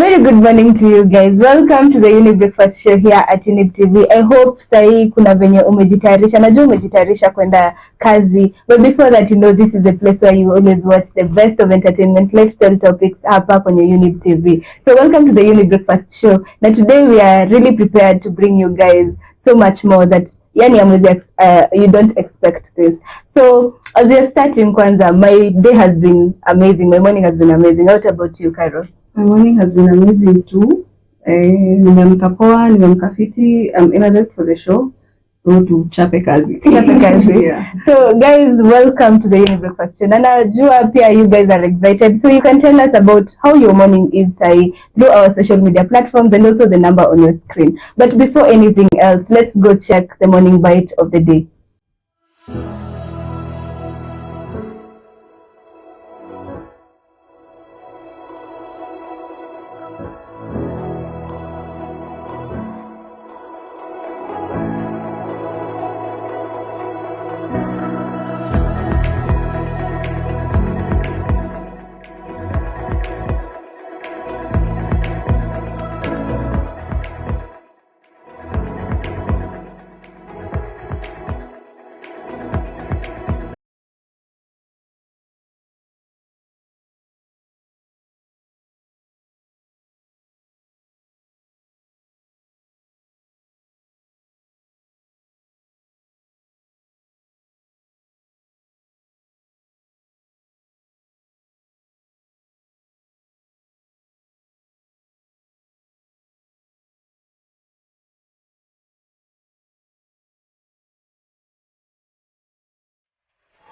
very good morning to you guys. Welcome to the Younib Breakfast Show here at Younib TV. I hope sahi kuna venye umejitayarisha. Najua umejitayarisha kwenda kazi. But before that, this is the place where you always watch the best of entertainment, lifestyle topics hapa kwenye Younib TV. So welcome to the Younib Breakfast Show. Now today we are really prepared to bring you guys so much more that you don't expect this. So as we are starting kwanza, my day has been amazing. My morning has been amazing. What about you, Carol? My morning has been amazing too. Nimemka poa, nimemka fiti. I'm energized for the show. So to chape kazi. Yeah. So guys, welcome to the Younib Breakfast Show. And najua pia you guys are excited. So you can tell us about how your morning is through our social media platforms and also the number on your screen. But before anything else, let's go check the morning bite of the day.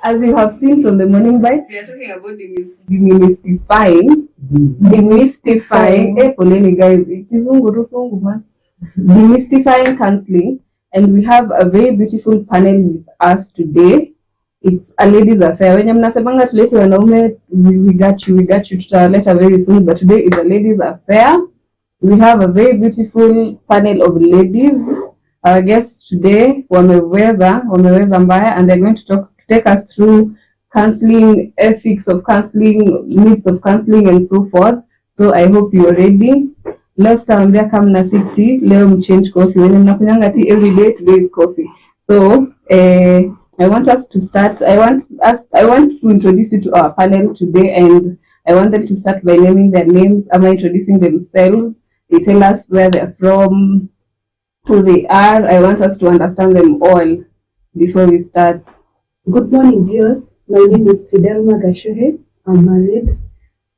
As you have seen from the morning bite, we are talking about demystifying. Demystifying. Poleni guys, demystifying counseling, and we have a very beautiful panel with us today. It's a ladies' affair. When mnasemanga tulete wanaume, we got you, tutaleta very soon. But today is a ladies' affair. We have a very beautiful panel of ladies. Our guests today, wameweza mbaya, and they're going to take us through counseling, ethics of counseling, needs of counseling, and so forth. So I hope you're ready. Last time they come na city, leo change coffee. When mnakunyanga tea every day, today is coffee. So I want us to start. I want to introduce you to our panel today, and I want them to start by naming their names. Introducing themselves. They tell us where they're from, who they are. I want us to understand them all before we start. Good morning, viewers. My name is Fidelma Gashuhe. I'm married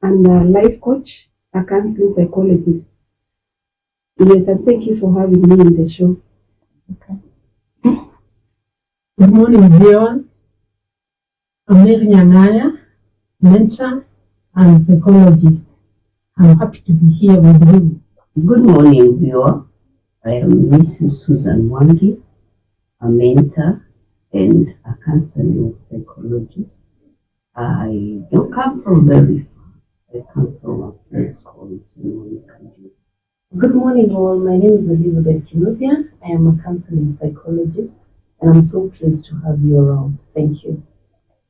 and a life coach, a counseling psychologist. Yes, and thank you for having me in the show. Okay. Good morning, viewers. I'm Mary Nyangaya, mentor and psychologist. I'm happy to be here with you. Good morning, viewer. I am Mrs. Susan Wambui, a mentor and a counseling psychologist. I don't come from very far. I come from a place called Wambui. Good morning, all. My name is Elizabeth Younib. I am a counseling psychologist, and I'm so pleased to have you around. Thank you.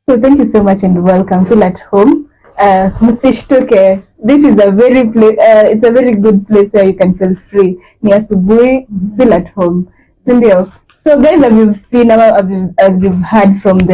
So thank you so much and welcome. Feel at home. Msishtuke. This is it's a very good place where you can feel free. Ni asubuhi, feel at home. Sindio? So guys, as you've heard from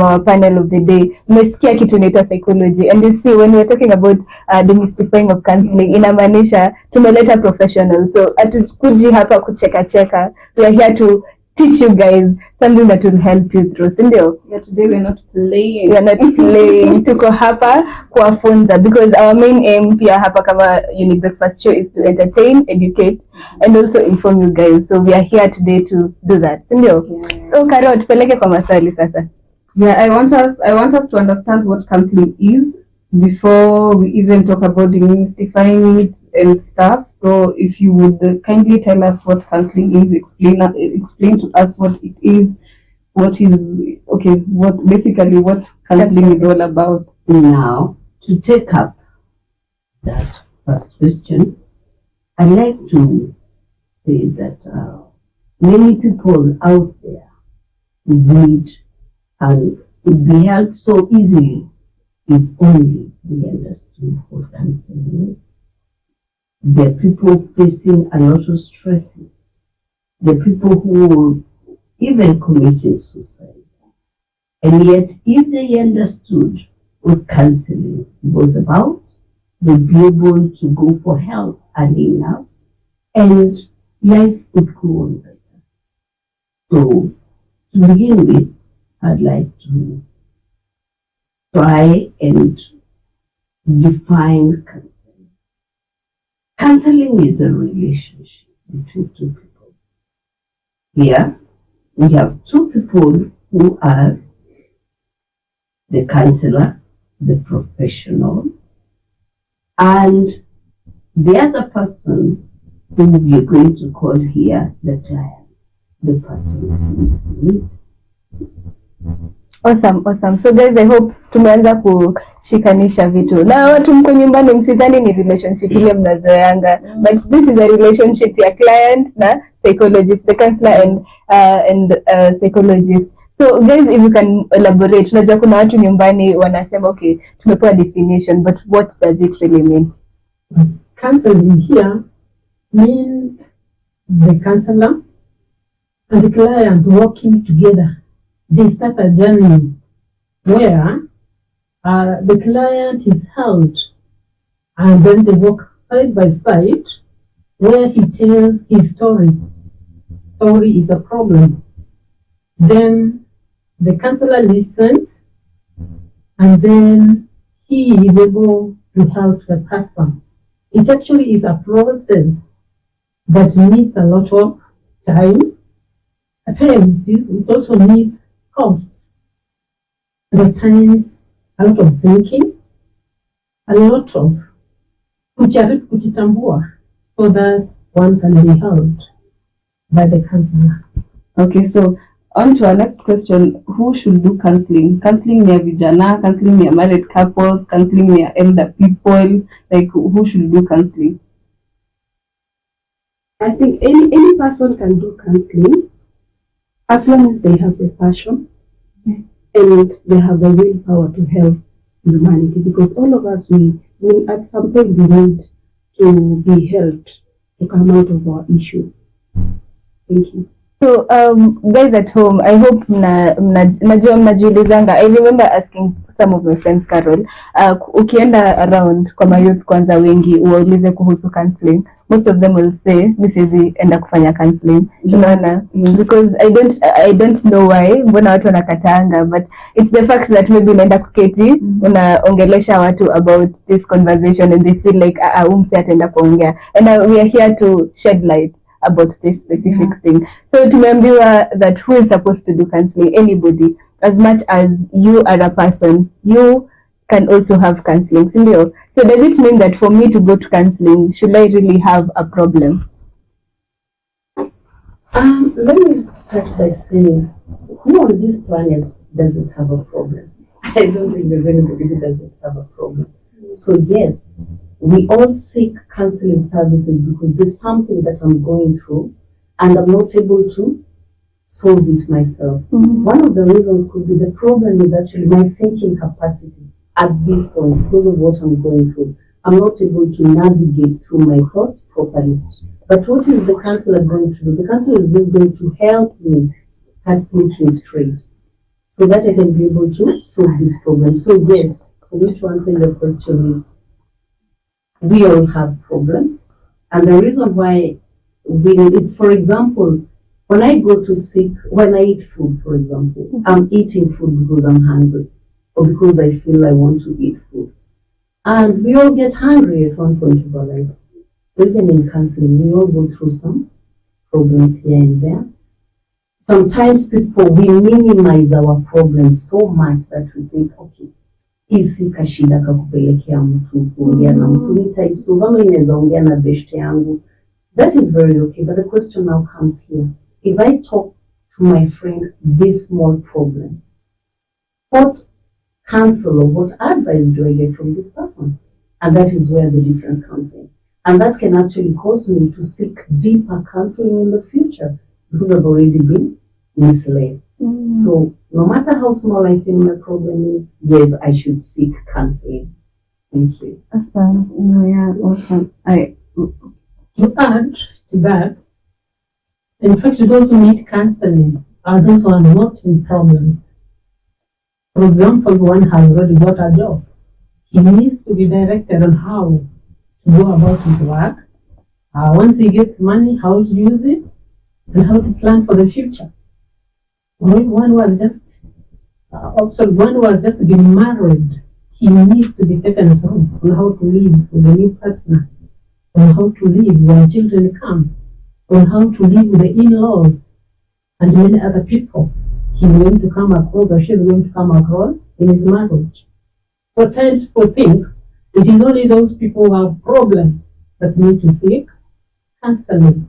our panel of the day, mmesikia kitu inaitwa psychology, and you see when we're talking about demystifying of counseling, inamaanisha tumeleta professionals. So hatukuji hapa kucheka. We are here to teach you guys something that will help you through. Sindio? Yeah, today we're not playing. Tuko hapa kuwafunza, because our main aim pia hapa kama Younib Breakfast Show is to entertain, educate, and also inform you guys. So we are here today to do that. Sindio? Yeah. So Karo, tupeleke kwa maswali sasa. Yeah, I want us to understand what counseling is before we even talk about demystifying it and stuff. So if you would kindly tell us what counseling is, explain to us what it is, what counseling is all about. Now, to take up that first question, I'd like to say that many people out there need and would be helped so easily if only we understood what counseling is. There are people facing a lot of stresses. There are people who even committed suicide. And yet, if they understood what counseling was about, they'd be able to go for help early enough, and life would go on better. So, to begin with, I'd like to try and define counseling. Counseling is a relationship between two people. Here, we have two people who are the counselor, the professional, and the other person who we are going to call here the client, the person who is in need. Awesome. So guys, I hope tumeanza kushikanisha vitu. Na watu mko nyumbani msidhani ni relationship ile mnazoeanga, but this is a relationship ya client na psychologist, the counselor and psychologist. So guys, if you can elaborate, unajua kuna watu nyumbani wanasema okay, tumepewa definition, but what does it really mean? Counseling here means the counselor and the client working together. They start a journey where the client is held, and then they walk side by side where he tells his story. Story is a problem. Then the counselor listens, and then he is able to help the person. It actually is a process that needs a lot of time. At times, it also needs costs. And at times, a lot of thinking, a lot of kujitambua, so that one can be held by the counselor. Okay, so on to our next question. Who should do counseling? Counseling near vijana, counseling near married couples, counseling near elder people. Like, who should do counseling? I think any person can do counseling as long as they have the passion and they have the willpower to help humanity, because all of us, we at some point we need to be helped to come out of our issues. Thank you. So guys at home, I hope najua mnajiulizanga. I remember asking some of my friends, Carol, ukienda around kwa mayouth kwanza wengi uwaulize kuhusu counseling, most of them will say this is enda kufanya counseling. Unaona? Because I don't know why mbona watu wanakataanga, but it's the fact that maybe unaenda kuketi unaongelesha watu about this conversation and they feel like umse ataenda kuongea, and we are here to shed light about this specific thing. So tumeambiwa that who is supposed to do counseling? Anybody. As much as you are a person, you can also have counseling. So does it mean that for me to go to counseling, should I really have a problem? Let me start by saying, who on this planet doesn't have a problem? I don't think there's anybody who doesn't have a problem. So yes, we all seek counseling services because there's something that I'm going through and I'm not able to solve it myself. One of the reasons could be the problem is actually my thinking capacity at this point because of what I'm going through. I'm not able to navigate through my thoughts properly. But what is the counselor going to do? The counselor is just going to help me start thinking straight so that I can be able to solve this problem. So yes, for me to answer your question is, we all have problems, and the reason why it's, for example, when I eat food, for example, I'm eating food because I'm hungry or because I feel I want to eat food. And we all get hungry at one point of our lives. So even in counseling, we all go through some problems here and there. Sometimes we minimize our problems so much that we think, okay, isi kashida kakupelekea mtu kuongea na mtu nitaisolve inaweza ongea na beshte yangu. That is very okay, but the question now comes here. If I talk to my friend this small problem, what counsel or what advice do I get from this person? And that is where the difference comes in. And that can actually cause me to seek deeper counseling in the future because I've already been misled. So no matter how small I think my problem is, yes, I should seek counseling. Thank you. Awesome. Yeah, awesome. to add to that, in fact, those who need counseling are those who are not in problems. For example, one has already got a job. He needs to be directed on how to go about his work. Once he gets money, how to use it, and how to plan for the future. One was just been married. He needs to be taken through on how to live with a new partner, on how to live when children come, on how to live with the in-laws and many other people he's going to come across or she's going to come across in his marriage. So times people think it is only those people who have problems that need to seek counseling.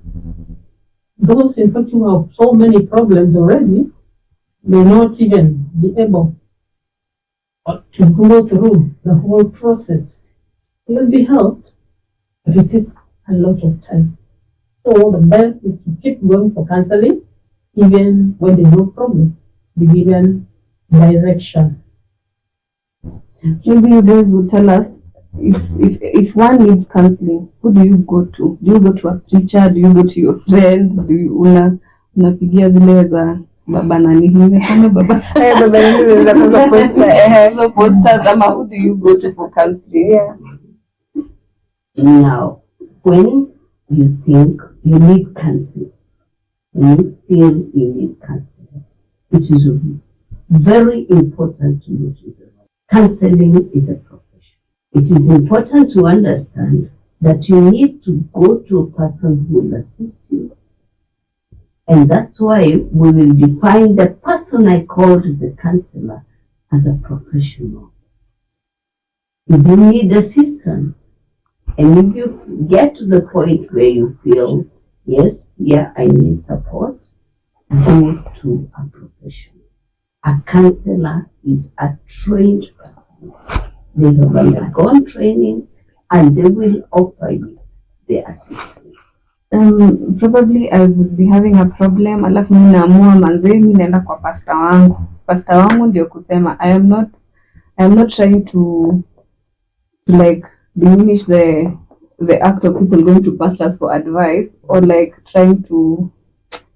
Those in fact who have so many problems already may not even be able to go through the whole process. They will be helped, but it takes a lot of time. So the best is to keep going for counseling, even when there's no problem, be given direction. Maybe you guys would tell us if one needs counseling, who do you go to? Do you go to a preacher? Do you go to your friend? Do you unapigia zile za baba nani hivi kama baba hizo posters ama who do you go to for counseling? Yeah. Now, when you think you need counseling, when you feel you need counseling, it is very important to know that counseling is a profession. It is important to understand that you need to go to a person who will assist you. And that's why we will define the person I called the counselor as a professional. If you need assistance, and if you get to the point where you feel, yes, I need support, go to a professional. A counselor is a trained person. They have undergone training and they will offer you the assistance. Probably I would be having a problem, alafu mimi naamua manze mimi naenda kwa pastor wangu. Pastor wangu ndio kusema I am not trying to like diminish the act of people going to pastors for advice or like trying to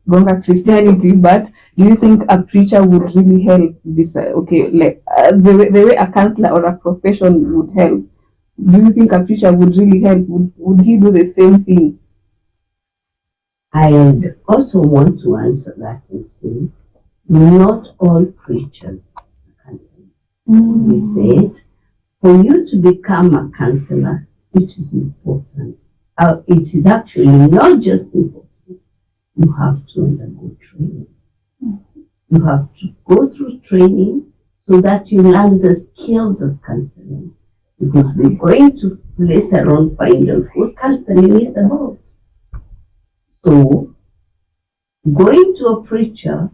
gonga Christianity, but do you think a preacher would really help this? Okay, like the way a counselor or a profession would help. Do you think a preacher would really help? Would he do the same thing? I also want to answer that and say, not all preachers are counselors. We said, for you to become a counselor, it is important. It is actually not just important. You have to undergo training. You have to go through training so that you learn the skills of counseling. Because we're going to later on find out what counseling is about. So, going to a preacher,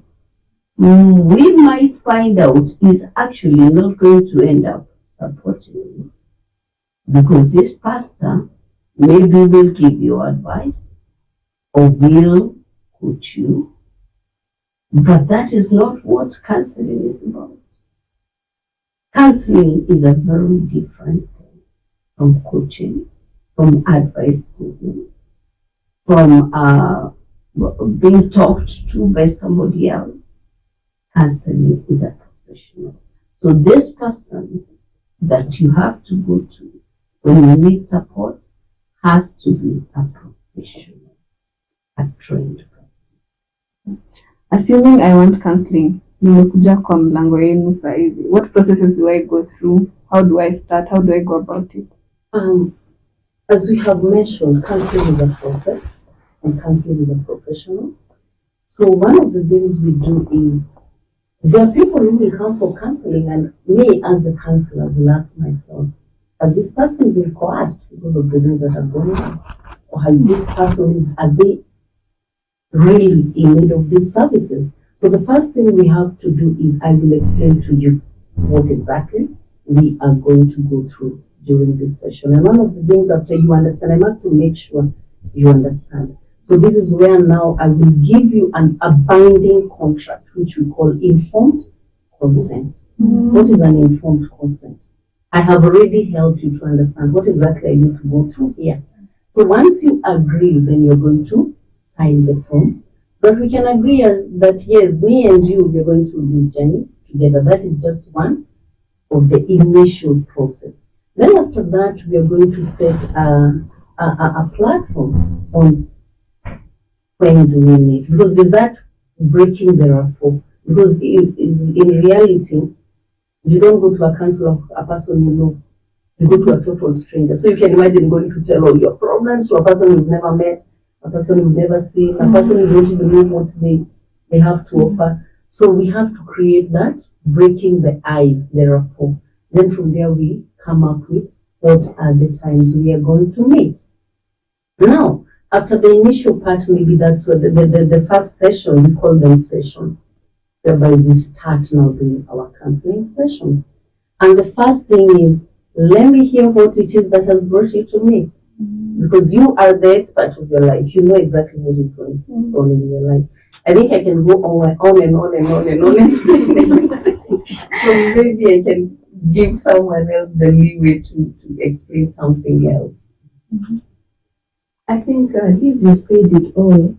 we might find out is actually not going to end up supporting you. Because this pastor maybe will give you advice or will coach you. But that is not what counseling is about. Counseling is a very different thing from coaching, from advice giving, from being talked to by somebody else. Counseling is a professional. So this person that you have to go to when you need support has to be a professional, a trained person. Assuming I want counseling, nimekuja kwa mlango yenu saa hizi. What processes do I go through? How do I start? How do I go about it? As we have mentioned, counseling is a process and counseling is a professional. So one of the things we do is, there are people who will come for counseling and me as the counselor will ask myself, has this person been coerced because of the things that are going on? Or has this person, are they really in need of these services? So the first thing we have to do is I will explain to you what exactly we are going to go through during this session. And one of the things after you understand, I have to make sure you understand. So this is where now I will give you a binding contract, which we call informed consent. What is an informed consent? I have already helped you to understand what exactly I need to go through here. So once you agree, then you're going to sign the form so that we can agree that yes, me and you, we're going through this journey together. That is just one of the initial process. Then after that, we are going to set a platform on when do we meet, because there's that breaking the rapport. Because in reality, you don't go to a counselor, a person you know. You go to a total stranger. So you can imagine going to tell all your problems to a person you've never met, a person you've never seen, a person you don't even know what they have to offer. So we have to create that, breaking the ice, the rapport. Then from there we come up with what are the times we are going to meet. Now, after the initial part, maybe that's what the first session, we call them sessions, whereby we start now doing our counseling sessions. And the first thing is, let me hear what it is that has brought you to me. Because you are the expert of your life. You know exactly what is going on in your life. I think I can go on and on explaining. So maybe I can give someone else the leeway to explain something else. I think you've said it all.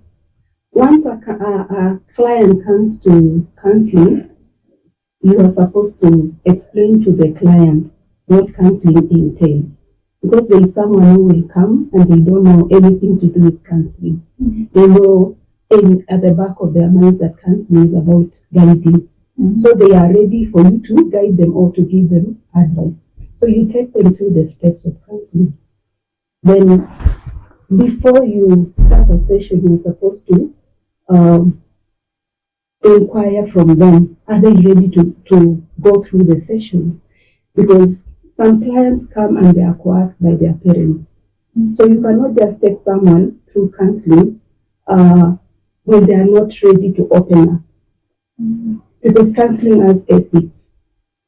Once a client comes to counseling, you are supposed to explain to the client what counseling entails. Because there is someone who will come and they don't know anything to do with counseling. They know at the back of their minds that counseling is about guiding. So they are ready for you to guide them or to give them advice. So you take them through the steps of counseling. Then before you start a session, you're supposed to inquire from them, are they ready to go through the sessions? Because some clients come and they are coerced by their parents. So you cannot just take someone through counseling when they are not ready to open up. Because counseling has ethics.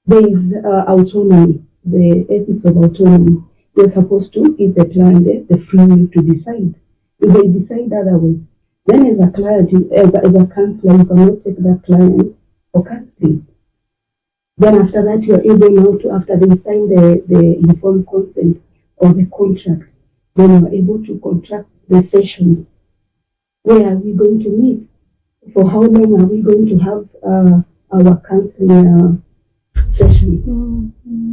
There is autonomy, the ethics of autonomy. You're supposed to give the client the free will to decide. If they decide otherwise, then as a client, as a counselor, you cannot take that client for counseling. Then after that, you are able now to, after they sign the informed consent or the contract, then you are able to contract the sessions. Where are we going to meet? For how long are we going to have our counseling sessions?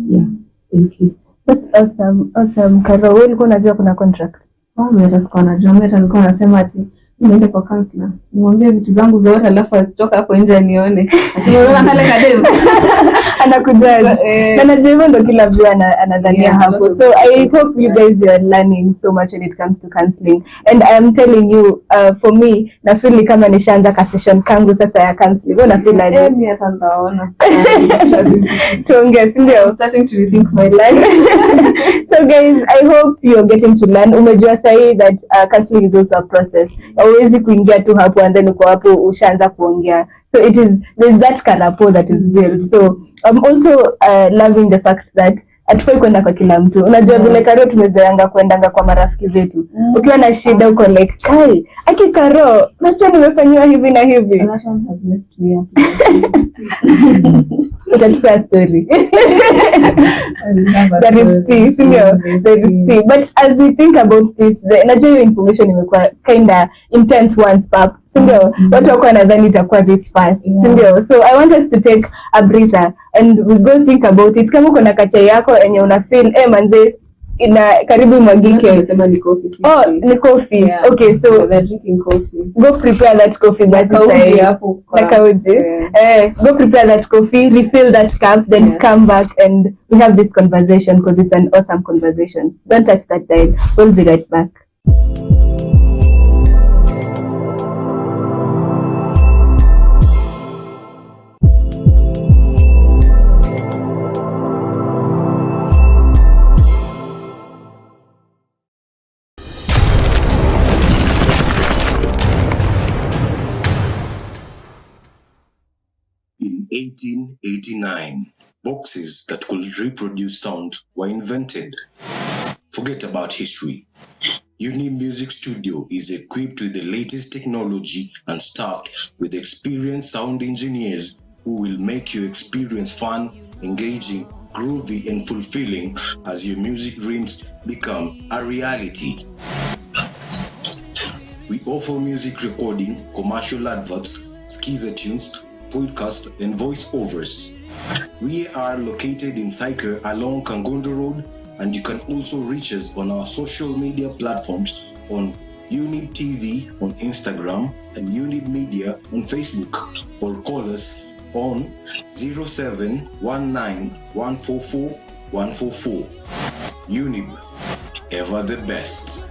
Yeah, thank you. That's awesome. Karo, wewe ulikuwa unajua kuna contract? Mimi hata sikuwa najua, mimi hata nilikuwa nasema ati niende kwa counselor. Nimwambie vitu zangu zote alafu atoka hapo nje anione. Asimuona kale kadem. Anakujaji. Na najua hivyo ndo kila mtu anadhania hapo. So I hope you guys are learning so much when it comes to counseling. And I am telling you, for me, na feel kama nishaanza ka session kangu sasa ya counseling. Wewe feel like mimi hata ndaona. Tuongee, ndio. I'm starting to rethink my life. So guys, I hope you're getting to learn. Umejua sahi that counseling is also a process. Hauwezi kuingia tu hapo and then uko hapo ushaanza kuongea. So there's that karapo that is built. So I'm also loving the fact that atufai kwenda kwa kila mtu. Unajua vile Karo tumezoeanga kuendanga kwa marafiki zetu. Ukiwa na shida uko like, kai, aki Karo, nacho nimefanywa hivi na hivi. Has messed me up. Utatupa story. That is tea, that is tea. But as we think about this, the Nigerian information imekuwa kinda intense once pap. Sindio, watu wako wanadhani itakuwa this fast. Sindio, so I want us to take a breather and we go think about it. Kama uko na kachai yako enye una feel, manze, ina karibu mwagike. Ni coffee. Oh, ni coffee. Yeah. Okay, so they're drinking coffee. Go prepare that coffee. That's go prepare that coffee, refill that cup, then come back and we have this conversation because it's an awesome conversation. Don't touch that dial. We'll be right back. In 1889, boxes that could reproduce sound were invented. Forget about history. Younib Music Studio is equipped with the latest technology and staffed with experienced sound engineers who will make your experience fun, engaging, groovy and fulfilling as your music dreams become a reality. We offer music recording, commercial adverts, skiza tunes, podcast, and voiceovers. We are located in Syker along Kangondo Road, and you can also reach us on our social media platforms on Younib TV on Instagram and Younib Media on Facebook, or call us on 0719144144. Younib, ever the best.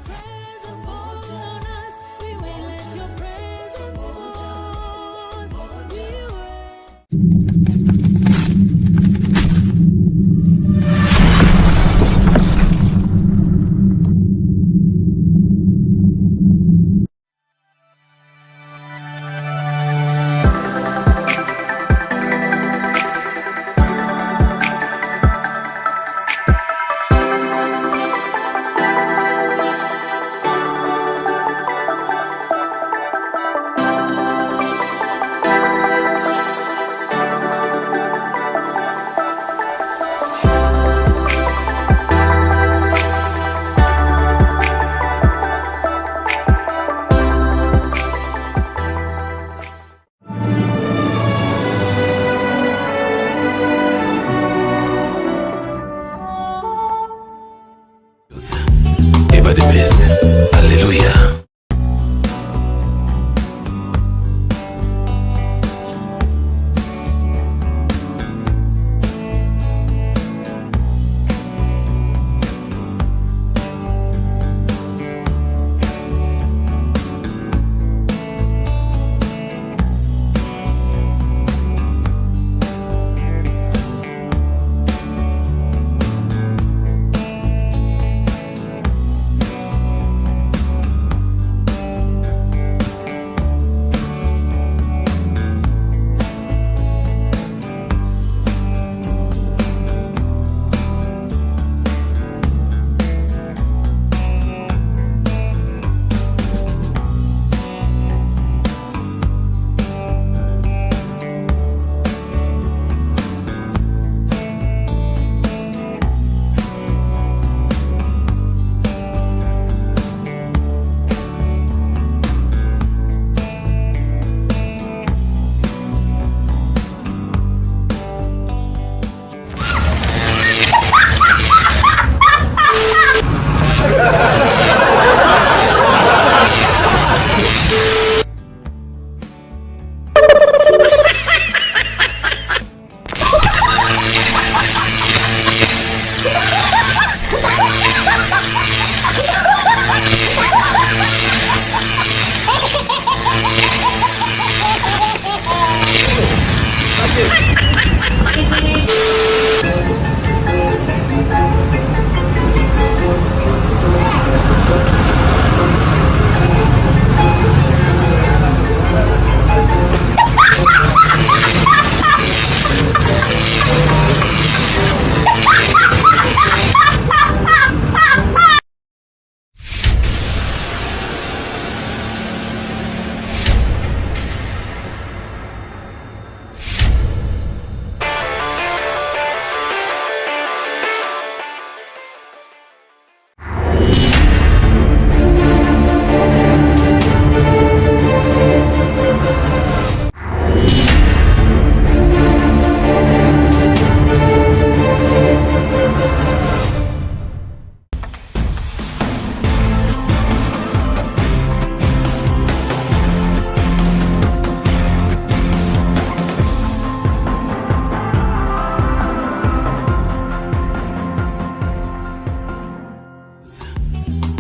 Ever the best. Hallelujah.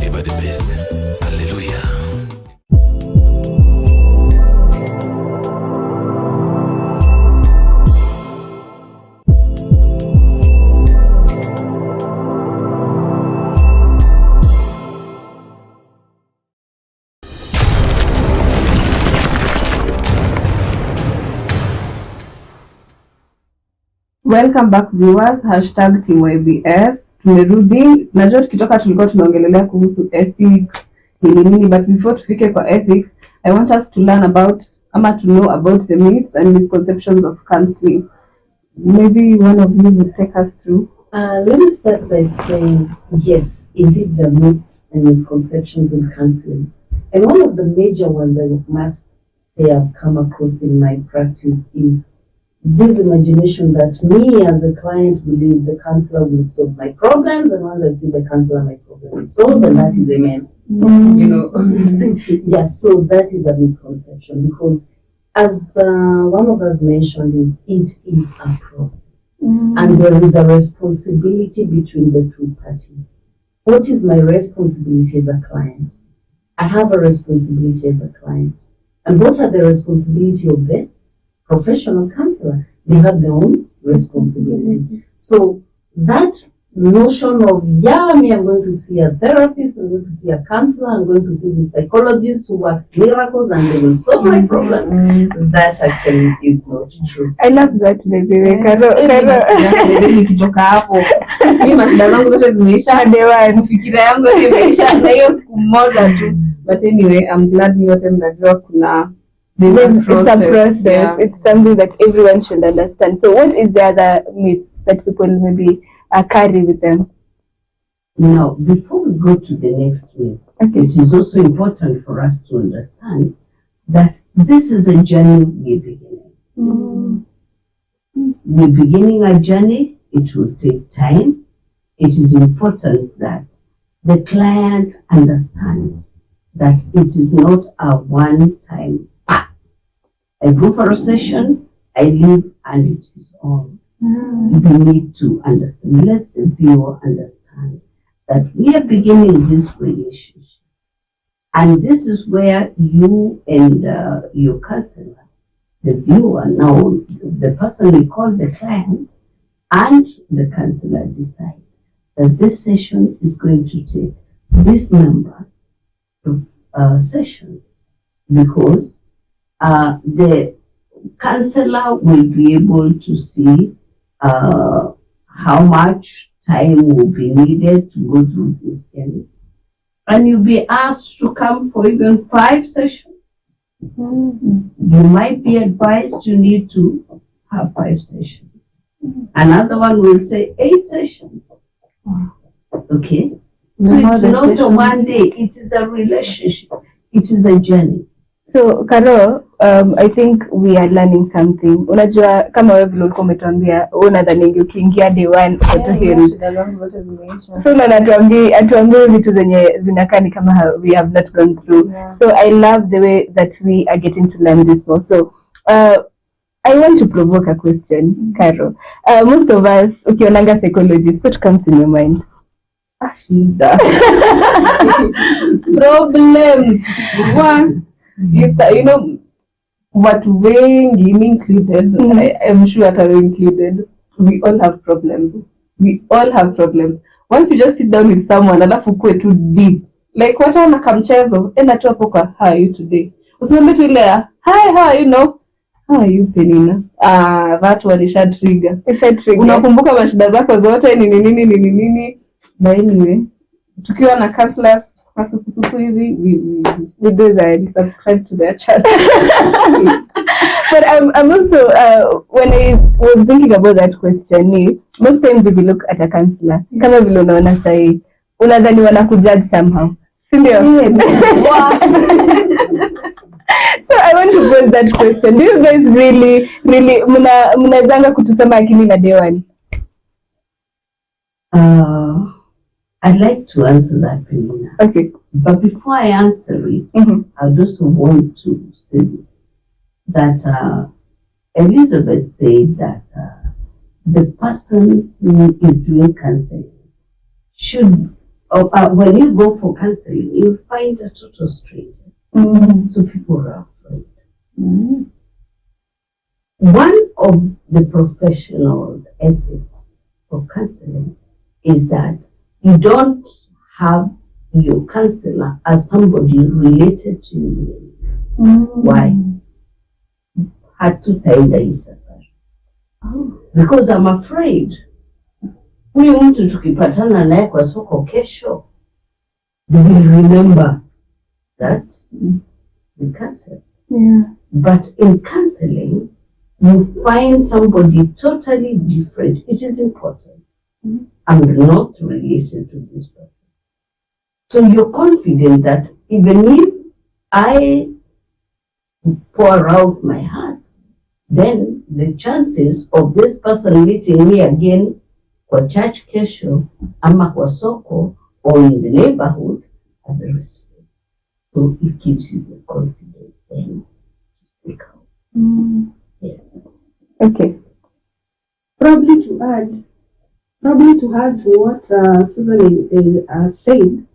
Ever the best. Hallelujah. Welcome back viewers, #TeamYBS. Tumerudi. Najua tukitoka tulikuwa tunaongelelea kuhusu ethics nini, but before tufike kwa ethics, I want us to learn about to know about the myths and misconceptions of counseling. Maybe one of you would take us through. Let me start by saying, yes, indeed, the myths and misconceptions in counseling. And one of the major ones I must say I've come across in my practice is this imagination that me as a client believe the counselor will solve my problems, and once I see the counselor, my problem is solved, and that is amen. You know, yes. So that is a misconception, because, as one of us mentioned, it is a process, and there is a responsibility between the two parties. What is my responsibility as a client? I have a responsibility as a client, and what are the responsibility of the professional counselor? They have their own responsibilities. So that notion of, I'm going to see a therapist, I'm going to see a counselor, I'm going to see the psychologist who works miracles and they will solve my problems, that actually is not true. I love that, baby. Nikitoka hapo mimi mashida zangu zote zimeisha, fikira yangu yote imeisha na hiyo siku moja tu. But anyway, I'm glad you wote mnajua kuna it's a process. Yeah. It's something that everyone should understand. So what is the other myth that people maybe carry with them? Now, before we go to the next myth, it is also important for us to understand that this is a journey we're beginning. We're beginning a journey. It will take time. It is important that the client understands that it is not a one-time act. I go for a session, I leave, and it is all. You need to understand. Let the viewer understand that we are beginning this relationship. And this is where you and your counselor, the viewer, now the person we call the client, and the counselor decide that this session is going to take this number of sessions, because the counselor will be able to see how much time will be needed to go through this journey. And you'll be asked to come for even 5 sessions. You might be advised you need to have 5 sessions. Another one will say 8 sessions. Okay? So it's not a one day, it is a relationship. It is a journey. So, Karo, I think we are learning something. Unajua kama wewe vile ulikuwa umetuambia unadhani ukiingia day 1 uko tu healed. So atuambie vitu zenye zinakaa ni kama we have not gone through. So I love the way that we are getting to learn this more. So I want to provoke a question, Karo. Most of us, ukionanga psychologist, what comes in your mind? Problems. One, you know, but when you included, I'm sure that are included, we all have problems. We all have problems. Once you just sit down with someone, alafu kwe too deep. Like, what on a kamchezo, enda tu hapo kwa, how are you today? Usimwambie tu ile, hi, how are you, know? How are you, Penina? That one isha trigger. Unakumbuka mashida zako zote, nini. But anyway, tukiwa na counselors, we do that. Subscribe to their channel. But I'm also, when I was thinking about that question, most times if you look at a counselor, kama vile unaona sahi, unadhani wanakujudge somehow. Sindio? So I want to pose that question. Do you guys really, mnazanga kutusema akili na day 1? I'd like to answer that, Penina. Okay. But before I answer it, I also want to say this, that Elizabeth said that the person who is doing counseling should, when you go for counseling, you find a total stranger. So people are afraid. One of the professional ethics of counseling is that you don't have your counselor as somebody related to you. Why? Hatutaenda hii safari. Because I'm afraid huyu mtu tukipatana naye kwa soko kesho, they will remember that we cancel. But in counseling, you find somebody totally different. It is important. I'm not related to this person. So you're confident that even if I pour out my heart, then the chances of this person meeting me again kwa church kesho ama kwa soko or in the neighborhood are very slim. So it gives you the confidence then to speak out. Yes. Okay. Probably to add to what Susan said,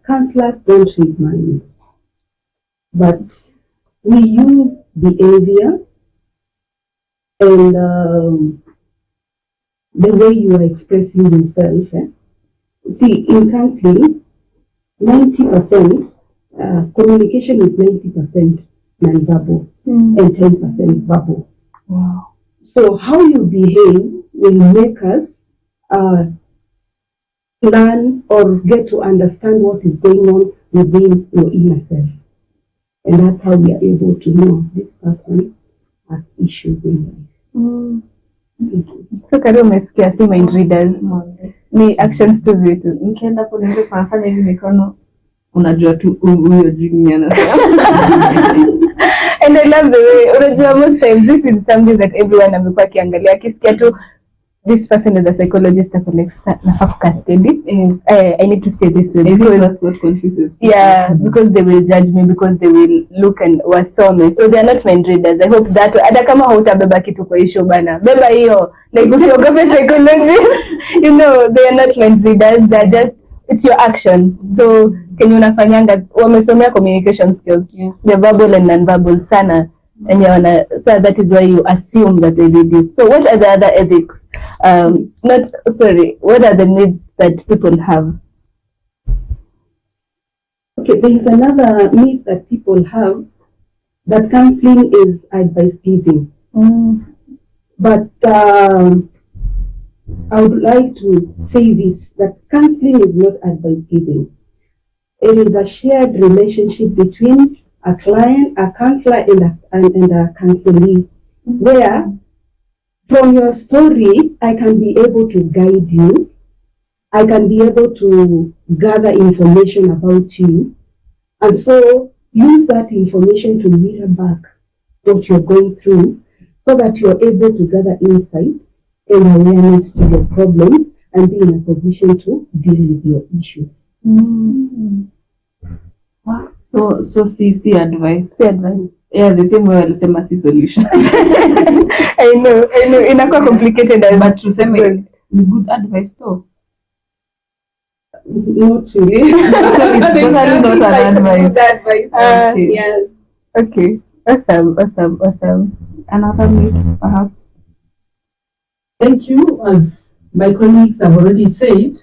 counselors don't read minds, but we use behavior and the way you are expressing yourself. See, in counseling, 90% communication is 90% non-verbal and 10% verbal. Wow. So how you behave will make us learn or get to understand what is going on within your inner self. And that's how we are able to know this person has issues in life. So Kari umesikia si mind readers. Ni actions tu zetu. Nikienda hapo niweze kufanya hivi mikono, unajua tu huyo jini anasema. And I love the way, unajua most times this is something that everyone amekuwa akiangalia, akisikia tu this person is a psychologist, ako like, nafaa kukaa steady. I need to stay this way. Because that's what confuses people. Yeah, because they will judge me, because they will look and wasome. So they are not mind readers. I hope that, hata kama hautabeba kitu kwa isho bana, beba hiyo. Like usiogope psychologists. You know, they are not mind readers. They are just, it's your action. So kenye unafanyanga, wamesomea communication skills. Yeah. They're verbal and non-verbal sana. And so that is why you assume that they read you. So what are the other ethics? What are the needs that people have? Okay, there is another myth that people have, that counseling is advice giving. But I would like to say this, that counseling is not advice giving. It is a shared relationship between a client, a counselor, and a counselee, where from your story, I can be able to guide you. I can be able to gather information about you. And so use that information to mirror back what you're going through, so that you're able to gather insight and awareness to your problem and be in a position to deal with your issues. So see advice. See advice. Yeah, the same way alisema si solution. I know. Inakuwa complicated as but tuseme ni good advice though. Not really. So it's totally not an advice. Okay. Yes. Okay. Awesome. Another myth, perhaps. Thank you. As my colleagues have already said,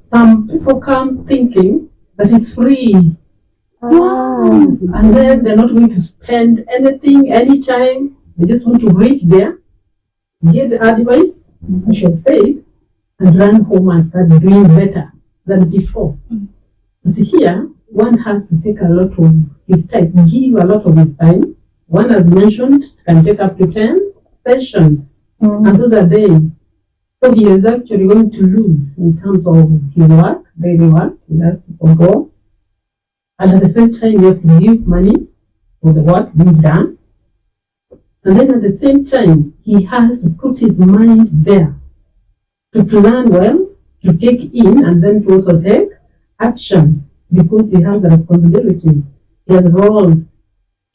some people come thinking that it's free. And then they're not going to spend anything, any time. They just want to reach there, get advice, as you said, and run home and start doing better than before. But here, one has to take a lot of his time, give a lot of his time. One, as mentioned, can take up to 10 sessions, and those are days. So he is actually going to lose in terms of his work, daily work. He has to forgo. And at the same time, he has to give money for the work being done. And then at the same time, he has to put his mind there to plan well, to take in, and then to also take action, because he has responsibilities. He has roles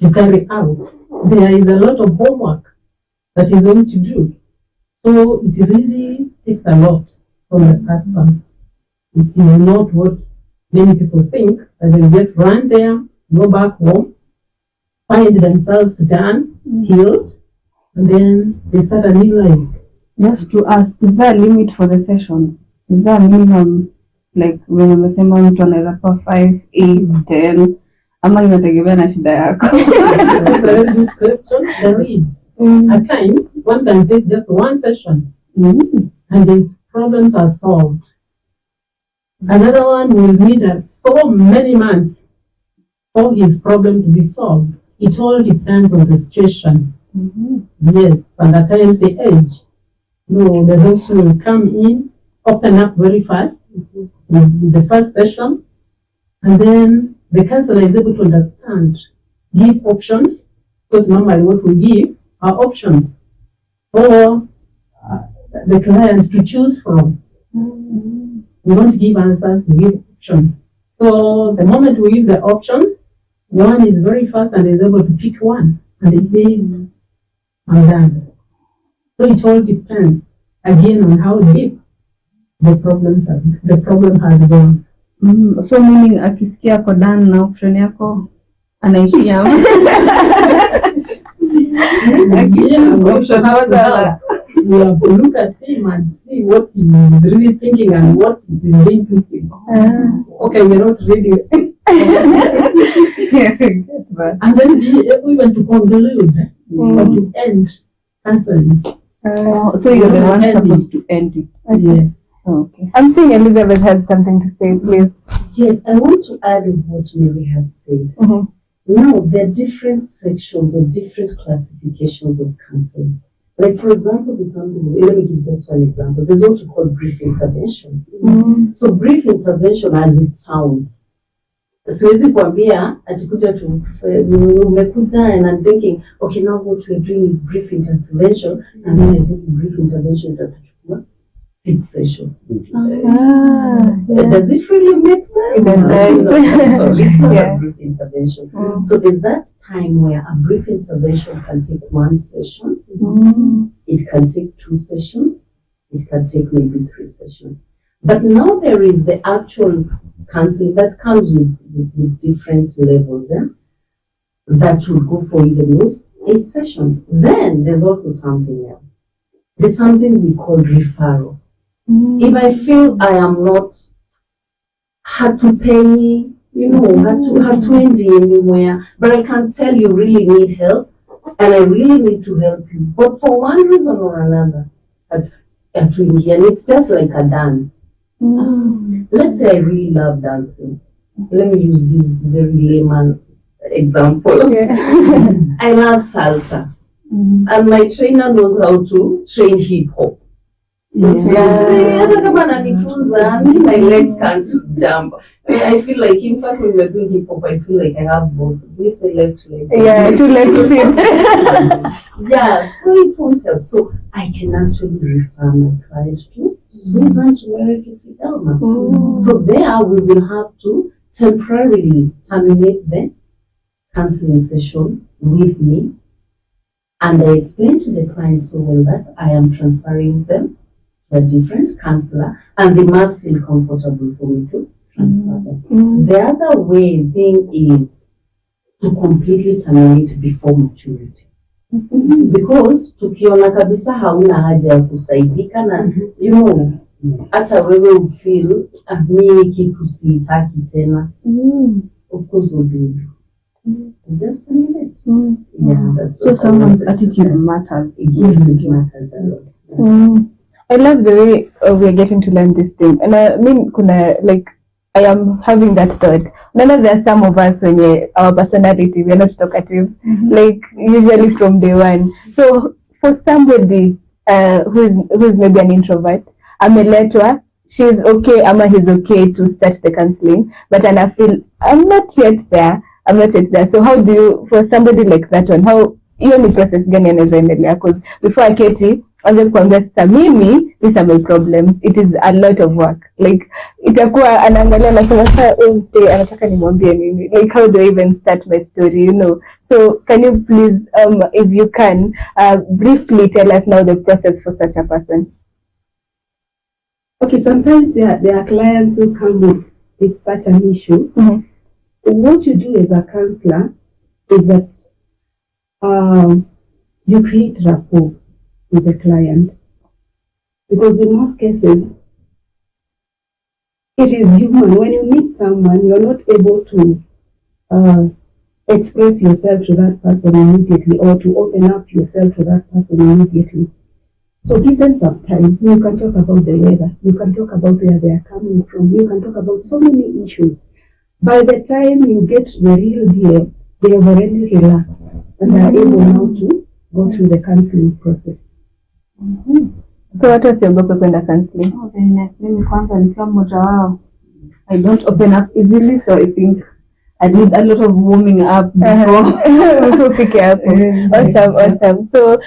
to carry out. There is a lot of homework that he's going to do. So it really takes a lot from the person. It is not what many people think, that they just run there, go back home, find themselves done, healed, and then they start a new life. Just to ask, is there a limit for the sessions? Is there a minimum, like when umesema mtu anaweza kuwa 5, 8, 10, ama inategemea na shida yako? That's a very good question. There is. At times, one can take just one session, and his problems are solved. Another one will need so many months for his problem to be solved. It all depends on the situation. Yes, and at times the age. No, the those will come in, open up very fast with the first session, And then the counselor is able to understand, give options, because normally what we give are options for the client to choose from. We don't give answers, we give options. So the moment we give the options, one is very fast and is able to pick one, and it says, I'm done. So it all depends, again, on how deep the problem has gone. So meaning akisikia ako done na option yako anaishia. We have to look at him and see what he is really thinking and what he is really thinking. Okay, we're not ready. And then be able to conclude or to end counseling. So you're the one supposed to end it. Yes. Okay. I'm seeing Elizabeth has something to say, please. Yes, I want to add what Mary has said. Now, there are different sections or different classifications of counseling. Like, for example, there's something, let me give just one example. There's what we call brief intervention. So, brief intervention as it sounds. Siwezi kuambia atikuja umekuja and I'm thinking, okay, now what we're doing is brief intervention, and then I think brief intervention itatuchukua 6 sessions. Does it really make sense? It does. So let's have a brief intervention. So there's that time where a brief intervention can take 1 session, it can take 2 sessions, it can take maybe 3 sessions. But now there is the actual counseling that comes with different levels. That will go for even those 8 sessions. Then there's also something else. There's something we call referral. If I feel I am not had to pay, had to end anywhere, but I can tell you really need help, and I really need to help you. But for one reason or another, and it's just like a dance. Let's say I really love dancing. Let me use this very layman example. I love salsa. And my trainer knows how to train hip hop. So my legs can't jump. I feel like, in fact, when we're doing hip hop, I feel like I have both. We say left leg. Yeah, 2 legs fit. Yeah, so it won't help. So I can actually refer my client to Susan to Fidelma. So there we will have to temporarily terminate the counseling session with me. And I explain to the client so well that I am transferring them to a different counselor, and they must feel comfortable for me to transfer them. The other thing is to completely terminate before maturity. Because tukiona kabisa hauna haja ya kusaidika na hata wewe feel mimi kitu sitaki tena, of course we'll do it. Just terminate. Yeah, that's so someone's attitude matters. Yes, it matters a lot. I love the way we're getting to learn this thing. And I mean, I am having that thought. None of there are some of us when our personality, we're not talkative, usually from day one. So for somebody who is maybe an introvert, ameletwa, she's okay, ama he's okay to start the counseling, but and I feel I'm not yet there. So how do you, for somebody like that one, how hiyo ni process gani anaweza endelea? Because before aketi anza kuambia sasa mimi these are my problems, it is a lot of work, itakuwa anaangalia nasema sasa say anataka nimwambie nini, how do I even start my story, so can you please if you can briefly tell us now the process for such a person? Okay, sometimes there are clients who come with such an issue. What you do as a counselor is that you create rapport with the client, because in most cases it is human. When you meet someone, you're not able to express yourself to that person immediately, or to open up yourself to that person immediately. So give them some time. You can talk about the weather, you can talk about where they are coming from, you can talk about so many issues. By the time you get to the real deal, they have already relaxed and are able now to go through the counseling process. So what was your goal kwenda counseling? Very nice. Mimi kwanza nikiwa mmoja wao I don't open up easily, so I think I need a lot of warming up before. Ufike hapo. Awesome. So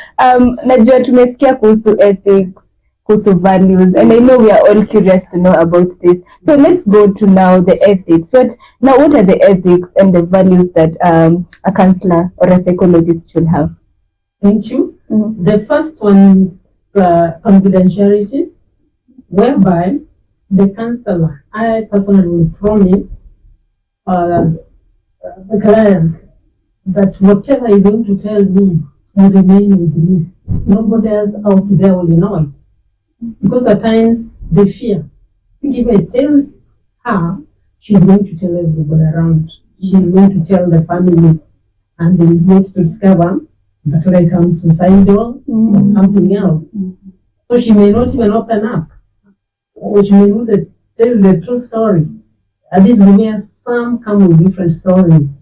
najua tumesikia kuhusu ethics, kuhusu values, and I know we are all curious to know about this. So let's go to now the ethics. What are the ethics and the values that a counselor or a psychologist should have? Thank you. Mm-hmm. The first one is confidentiality, whereby the counselor, I personally will promise the client that whatever is going to tell me will remain with me. Nobody else out there will know it. Because at times they fear. I think if I tell her, she's going to tell everybody around. She's going to tell the family, and they next to discover that later I'm suicidal or something else. So she may not even open up, or she may not tell the true story. At least some come with different stories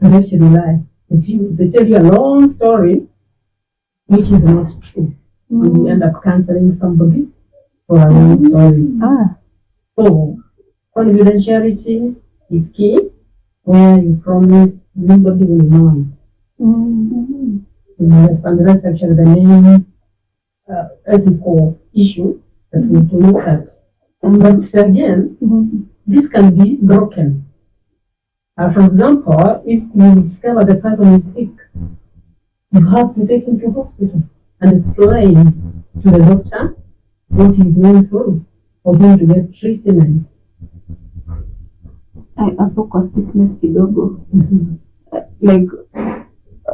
and actually lie. They tell you a long story which is not true. And you end up counseling somebody for a long story. So confidentiality is key, where you promise nobody will know it. Yes, and that's actually the main ethical issue that we need to look at. But again, this can be broken. For example, if you discover the person is sick, you have to take him to hospital and explain to the doctor what he's going through for him to get treatment. Hapo kwa sickness kidogo. Like,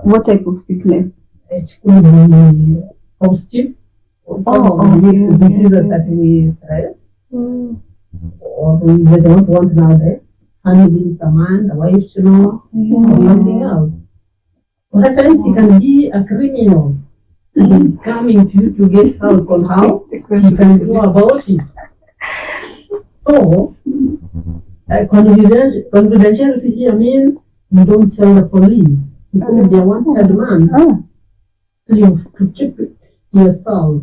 what type of sickness? It could be positive. Diseases that we threat, or they don't want now the family, someone, the wife to know, or something else. Or at times he can be a criminal, and he's coming to you to get help on how you can go about it. So, confidentiality here means you don't tell the police because they are wanted man. So you have to keep it to yourself.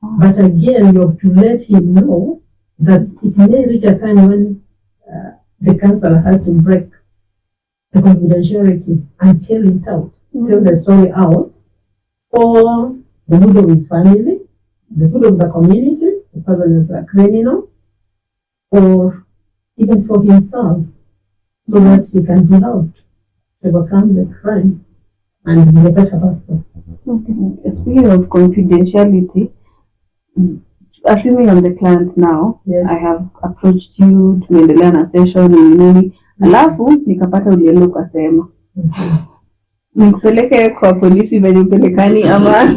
But again, you have to let him know that it may reach a time when the counselor has to break the confidentiality and tell it out, tell the story out for the good of his family, the good of the community, the person is a criminal, or even for himself, so that he can be helped to overcome the crime and be a better person. Okay. Speaking of confidentiality, assuming I'm the client now, Yes. I have approached you, tumeendelea na session nini, alafu nikapata ulienda ukasema nikupeleke kwa polisi venye upelekani ama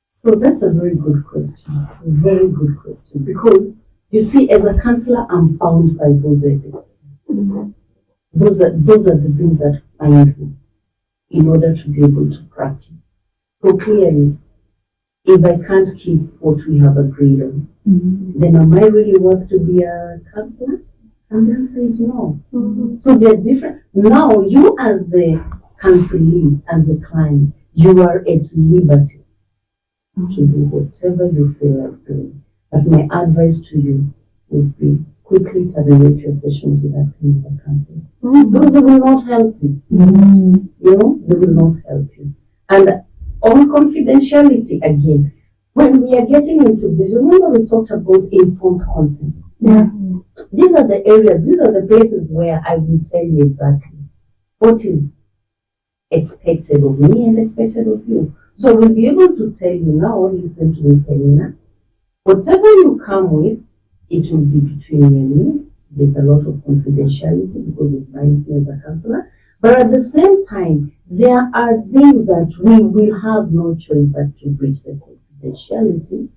So that's a very good question. A very good question. Because you see, as a counselor, I'm bound by those ethics. Those are the things that bind me in order to be able to practice. So clearly, if I can't keep what we have agreed on, then am I really worth to be a counselor? And the answer is no. So they're different. Now, you as the counselee, as the client, you are at liberty to do whatever you feel like doing. But my advice to you would be quickly terminate your sessions with that kind of a counselor. Because they will not help you. You know, they will not help you. And on confidentiality again, when we are getting into this, remember we talked about informed consent. These are the areas, these are the places where I will tell you exactly what is expected of me and expected of you. So I will be able to tell you now, listen to me, Penina. Whatever you come with, it will be between you and me. There's a lot of confidentiality because it binds me as a counselor. But at the same time, there are things that we will have no choice but to breach the confidentiality,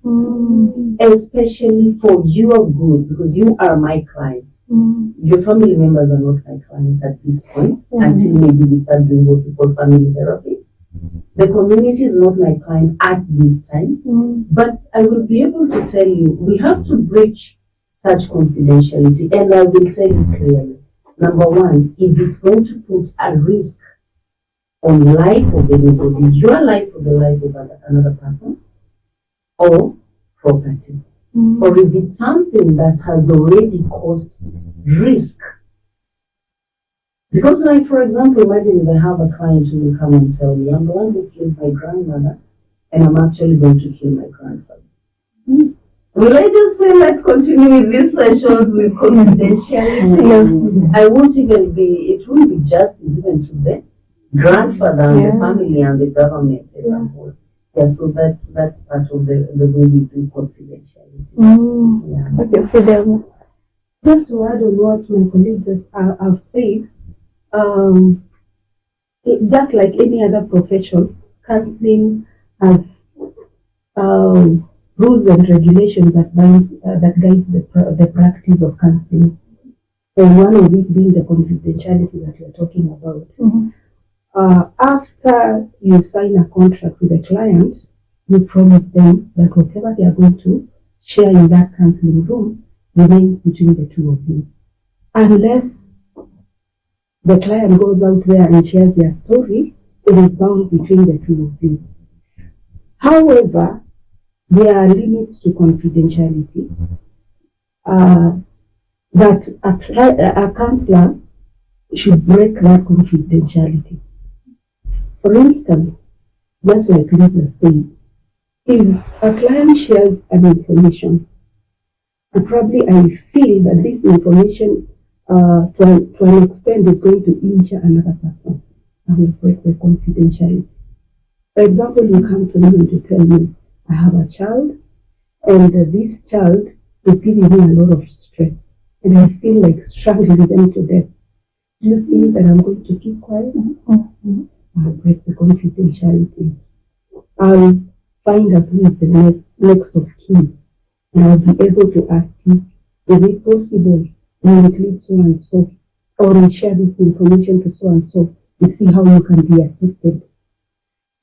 especially for your good, because you are my client. Your family members are not my client at this point, until maybe we start doing what we call family therapy. The community is not my client at this time, but I will be able to tell you, we have to breach such confidentiality, and I will tell you clearly. Number one, if it's going to put a risk on life of anybody, your life or the life of another person, or property. Or if it's something that has already caused risk. Because, like, for example, imagine if I have a client who will come and tell me, I'm the one who killed my grandmother, and I'm actually going to kill my grandfather. Will I just say, let's continue with these sessions with confidentiality? I won't even be, it won't be justice even to the grandfather and the family and the government as a whole. Yeah, so that's part of the way we do confidentiality. Okay, Fidel. Just to add on what my colleagues have said, just like any other profession, counseling has rules and regulations that guide the practice of counseling. And one of it being the confidentiality that you're talking about. After you sign a contract with a client, you promise them that whatever they are going to share in that counseling room remains between the two of you. Unless the client goes out there and shares their story, it is bound between the two of you. However, there are limits to confidentiality that a counselor should break that confidentiality. For instance, just like Lisa said, if a client shares an information, and probably I feel that this information to an extent is going to injure another person, I will break the confidentiality. For example, you come to me and to tell me, I have a child, and this child is giving me a lot of stress, and I feel like struggling them to death. Do you think that I'm going to keep quiet? I'll break the confidentiality. I'll find out who is the next of kin, and I'll be able to ask you, is it possible you include so and so, or we share this information to so and so, to see how you can be assisted.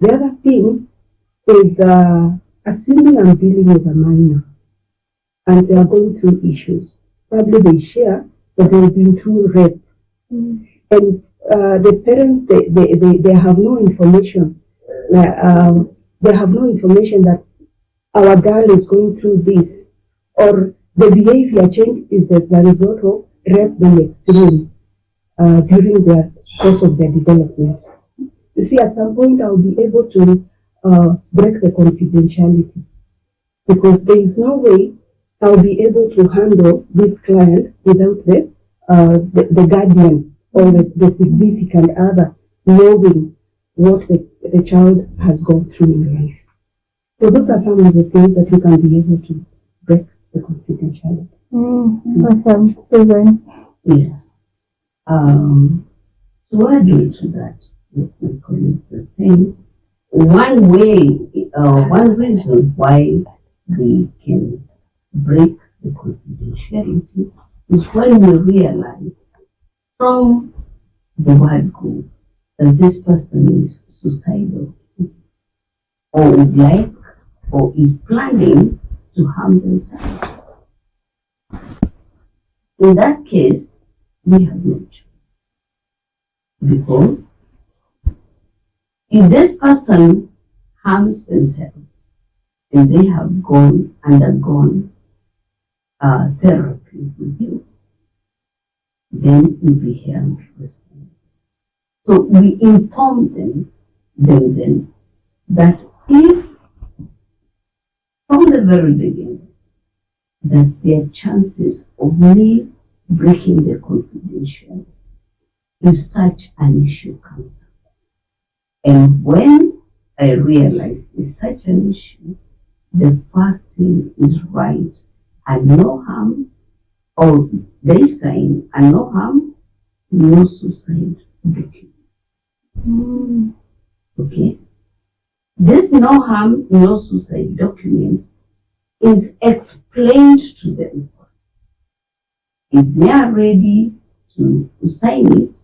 The other thing is assuming I'm dealing with a minor and they are going through issues. Probably they share that they've been through rape. And the parents, they have no information. They have no information that our girl is going through this, or the behavior change is as a result of rape they experience during the course of their development. You see, at some point I'll be able to break the confidentiality, because there is no way I'll be able to handle this client without the guardian or the significant other knowing what the child has gone through in life. So those are some of the things that you can be able to break the confidentiality. Awesome. Susan. Yes. To add on to that, what my colleagues are saying, one reason why we can break the confidentiality is when we realize from the word go that this person is suicidal, or would like, or is planning to harm themselves. In that case, we have no choice. Because if this person harms themselves and they have undergone therapy with you, then you'll be held responsible. So we inform them then that if from the very beginning that their chances of me breaking the confidentiality if such an issue comes up, and when I realize there's such an issue, the first thing is write a no harm, or they sign a no harm, no suicide document. Okay? This no harm, no suicide document is explained to them first. If they are ready to sign it,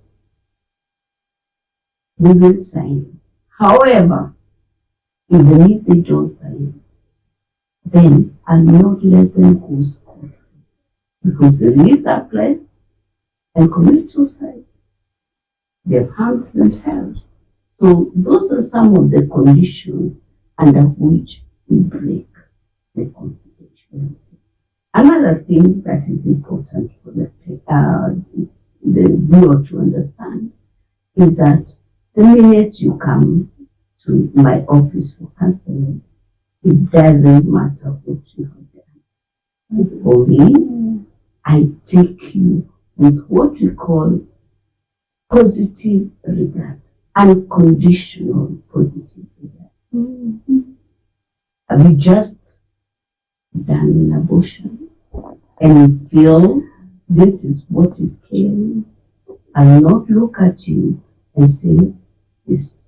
we will sign it. However, even if they don't sign it, then I'll not let them go scot-free, because they leave that place and commit suicide. They've harmed themselves. So those are some of the conditions under which we break the confidentiality. Another thing that is important for the viewer to understand is that the minute you come to my office for counseling, it doesn't matter what you have done. For me, I take you with what we call positive regard, unconditional positive regard. Have you just done an abortion and you feel this is what is killing? I'll not look at you and say, this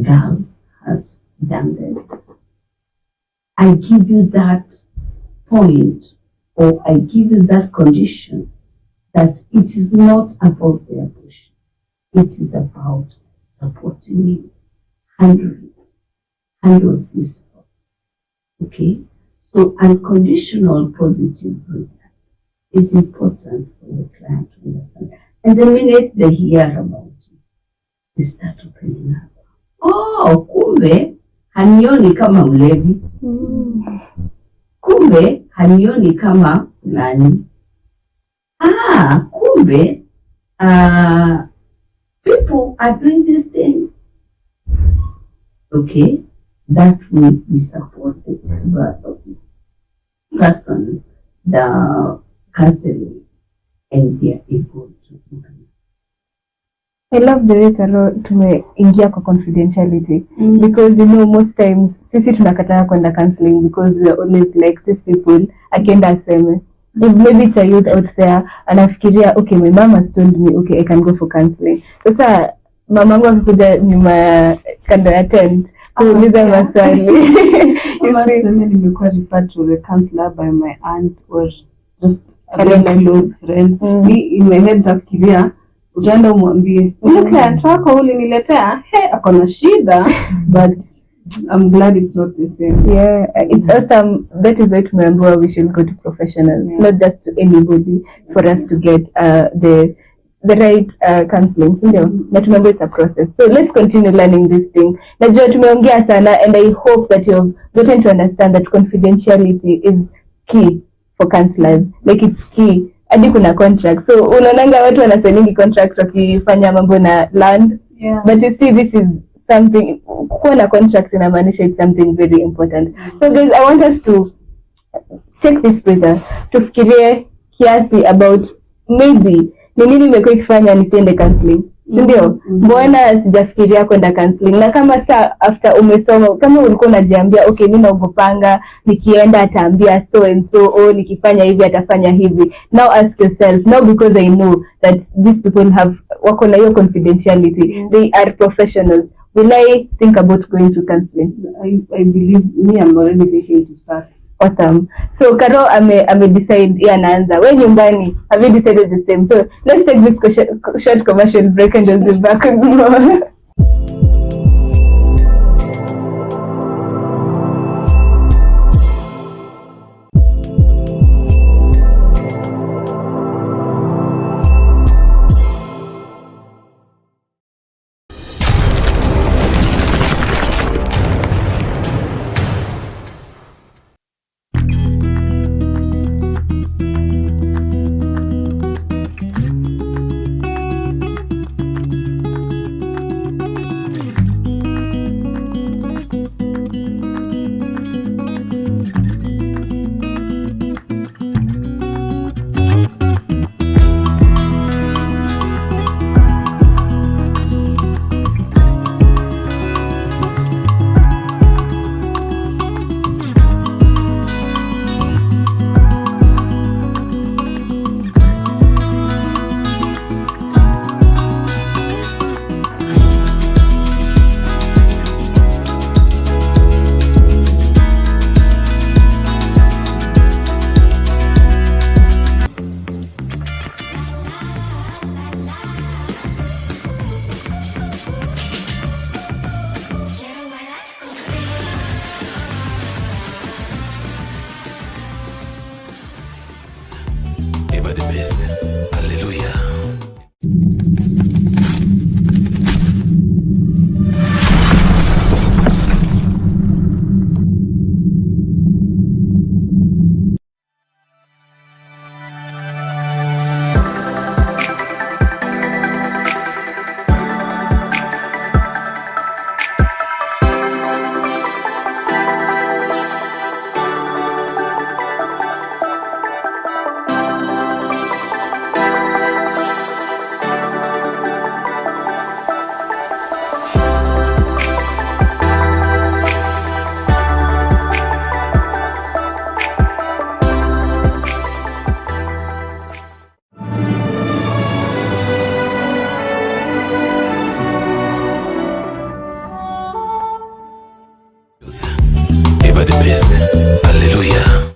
girl has done this. I give you that point, or I give you that condition, that it is not about the abortion. It is about supporting you, handle this. Okay? So unconditional positive regard is important for the client to understand. And the minute they hear about it, they start opening up. Oh, kumbe hanioni kama mlevi. Kumbe hanioni kama fulani. Kumbe people are doing these things. Okay? That will be supported by the person, the counseling, and they are able to do it. I love the way Karo tumeingia kwa confidentiality because most times sisi tunakataa kwenda counseling because we are always like these people akienda aseme. If maybe it's a youth out there anafikiria okay, my mom has told me okay I can go for counseling. Sasa mamangu akikuja nyuma kando ya tent kuuliza maswali. Tuseme nimekuwa referred to the counselor by my aunt or just a very close friend. Me in my head nafikiria utaenda umwambie ule client wako uliniletea akona shida, but I'm glad it's not the same. Yeah, it's awesome. That is why tumeambiwa we should go to professionals, not just to anybody, for us to get the right counseling. So na tumeambiwa it's a process. So let's continue learning this thing. Najua tumeongea sana, and I hope that you've gotten to understand that confidentiality is key for counselors. Like it's key. Hadi kuna contract. So unaonanga watu wanasaini contract wakifanya mambo na land. Yeah. But you see, this is something, kuwa na contract inamaanisha it's something very important. So guys, I want us to take this breather, tufikirie kiasi about maybe ni nini nimekuwa ikifanya nisiende counseling. Sindio? Mbona sijafikiria kwenda counseling? Na kama saa after umesoma, kama ulikuwa unajiambia okay mimi naogopanga nikienda ataambia so and so, nikifanya hivi atafanya hivi. Now ask yourself, now because I know that these people wako na hiyo confidentiality, they are professionals. Will I think about going to counseling? I believe me, I'm already thinking to start. Awesome. So Karo ame decide anaanza. Wewe nyumbani, have you decided the same? So let's take this short commercial break and just be back with more. best. Hallelujah.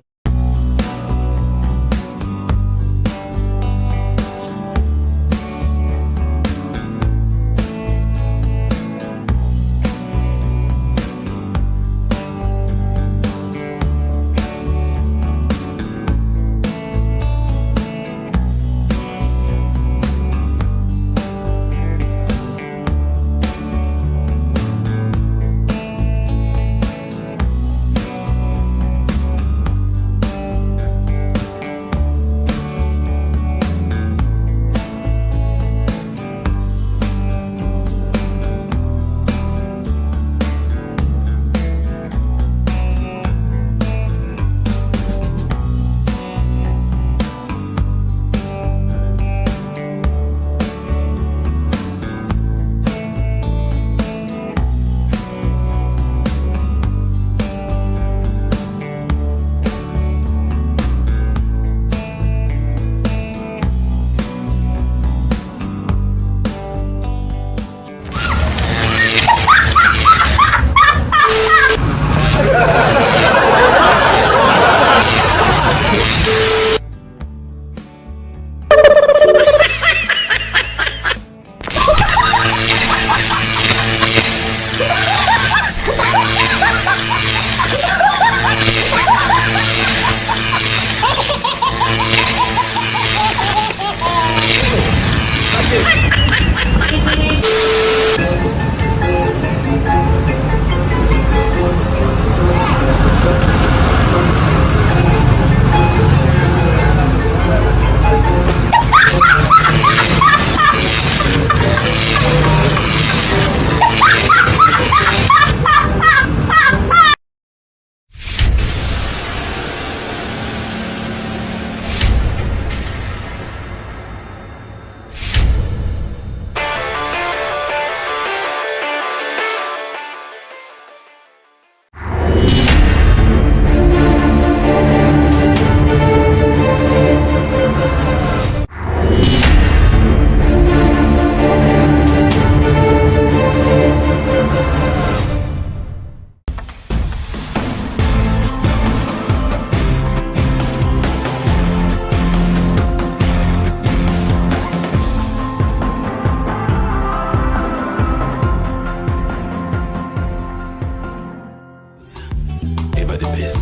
Ever the best.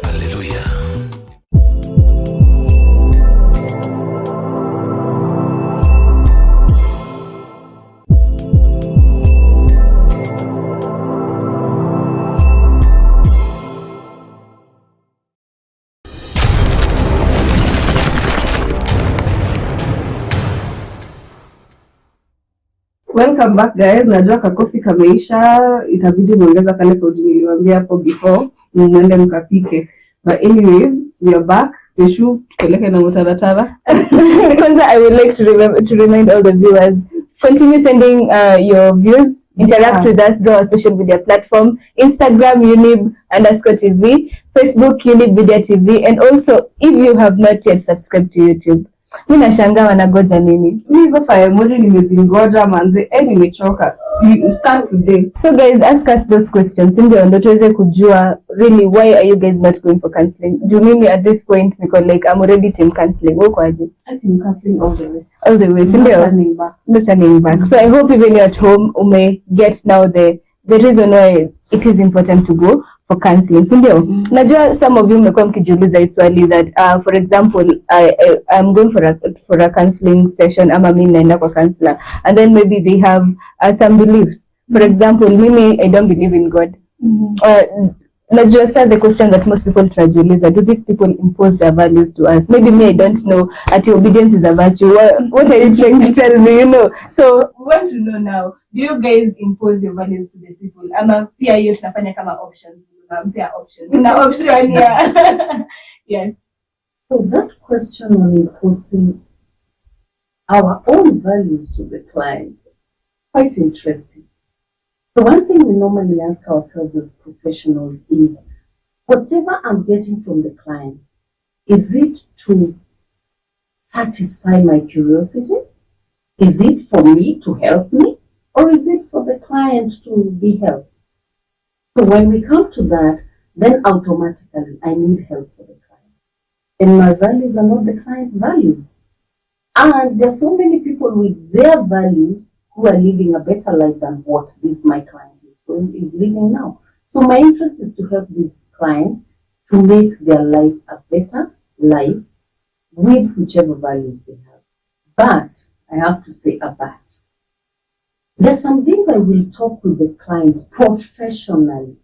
Hallelujah. Welcome back guys. Najua kakofi kameisha, itabidi muongeza kale kodi niliwaambia hapo before muende mkapike. But anyways, we are back. Kesho tupeleke na mutaratara. Kwanza, I would like to remind all the viewers, continue sending your views. Interact with us through our social media platform: Instagram Younib_TV, Facebook Younib Media TV, and also if you have not yet subscribed to YouTube. Mimi nashangaa wanagoja nini? Mimi hizo fire moja nimezingoja manze, nimechoka. You start today. So guys, ask us those questions. Ndio tuweze kujua really why are you guys not going for counseling? Do mimi at this point niko like I'm already team counseling. Uko aje? Team counseling all the way. All the way. Not turning back. So I hope even you at home may get now the reason why it is important to go for counseling. Ndio. Najua some of you mmekuwa mkijiuliza swali that for example I'm going for a counseling session, ama mimi naenda kwa counselor, and then maybe they have some beliefs. For example, mimi I don't believe in God. Najua the question that most people tunajiuliza, do these people impose their values to us? Maybe me, I don't know that obedience is a virtue. What are you trying to tell me, So we want to know now, do you guys impose your values to the people? Ama pia hiyo tunafanya kama options. Option, yeah. Yes. So that question on imposing our own values to the client, quite interesting. So one thing we normally ask ourselves as professionals is, whatever I'm getting from the client, is it to satisfy my curiosity? Is it for me to help me? Or is it for the client to be helped? So when we come to that, then automatically I need help for the client. And my values are not the client's values. And there's so many people with their values who are living a better life than what this my client is living now. So my interest is to help this client to make their life a better life with whichever values they have. But I have to say a but. There's some things I will talk with the clients professionally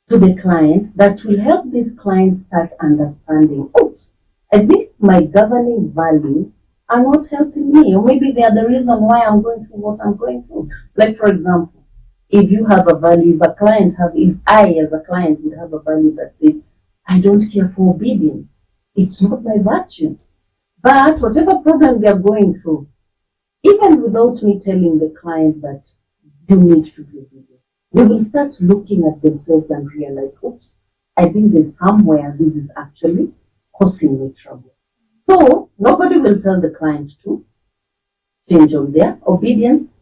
to the client that will help this client start understanding, oops, I think my governing values are not helping me, or maybe they are the reason why I'm going through what I'm going through. Like, for example, if you have a value, if I as a client would have a value that says, I don't care for obedience, it's not my virtue. But whatever problem they are going through, even without me telling the client that you need to be obedient, they will start looking at themselves and realize, oops, I think there's somewhere this is actually causing me trouble. So nobody will tell the client to change on their obedience,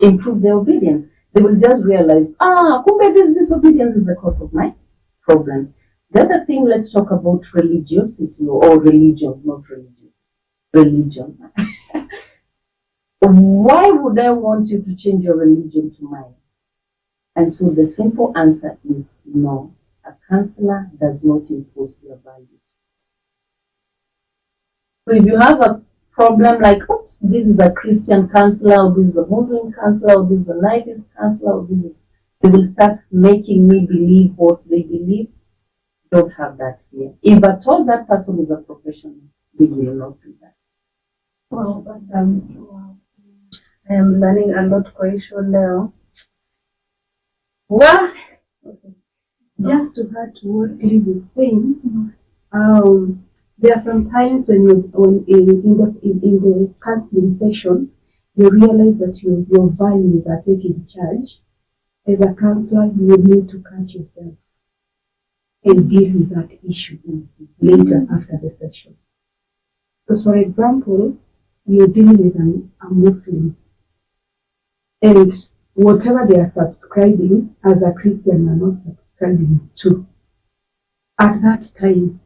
improve their obedience. They will just realize, kumbe this disobedience is the cause of my problems. The other thing, let's talk about religiosity or religion, not religious, religion. Why would I want you to change your religion to mine? And so the simple answer is no. A counselor does not impose their values. So if you have a problem like, oops, this is a Christian counselor, or this is a Muslim counselor, or this is a Naivist counselor, or this is, they will start making me believe what they believe. Don't have that fear. If at all that person is a professional, they will not do that. Wow, but wow. I am learning a lot kwa hisho leo. Well, Okay. Just to add to what Liz is saying, there are some times when in the counseling session, you realize that your values are taking charge. As a counselor, you will need to catch yourself and deal with that issue later after the session. Because, for example, you're dealing with a Muslim, and whatever they are subscribing as a Christian are not subscribing to. At that time,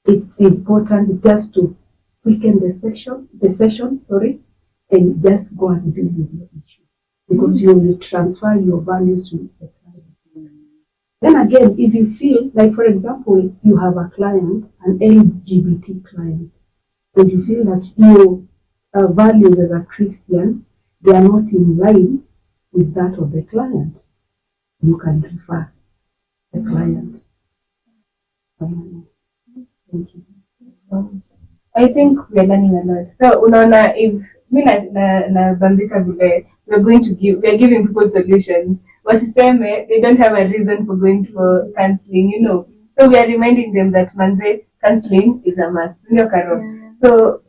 it's important just to quicken the session, and just go and deal with your issue. Because you will transfer your values to the client. Then again, if you feel like, for example, you have a client, an LGBT client, and you feel that your values as a Christian, they are not in line with that of the client, you can refer the client. Thank you. I think we're learning a lot. So unaona, if mi nabambika vile we're giving people solutions, wasiseme they don't have a reason for going for counseling, you know. So we are reminding them that manze counseling is a must. Ndio Karo. So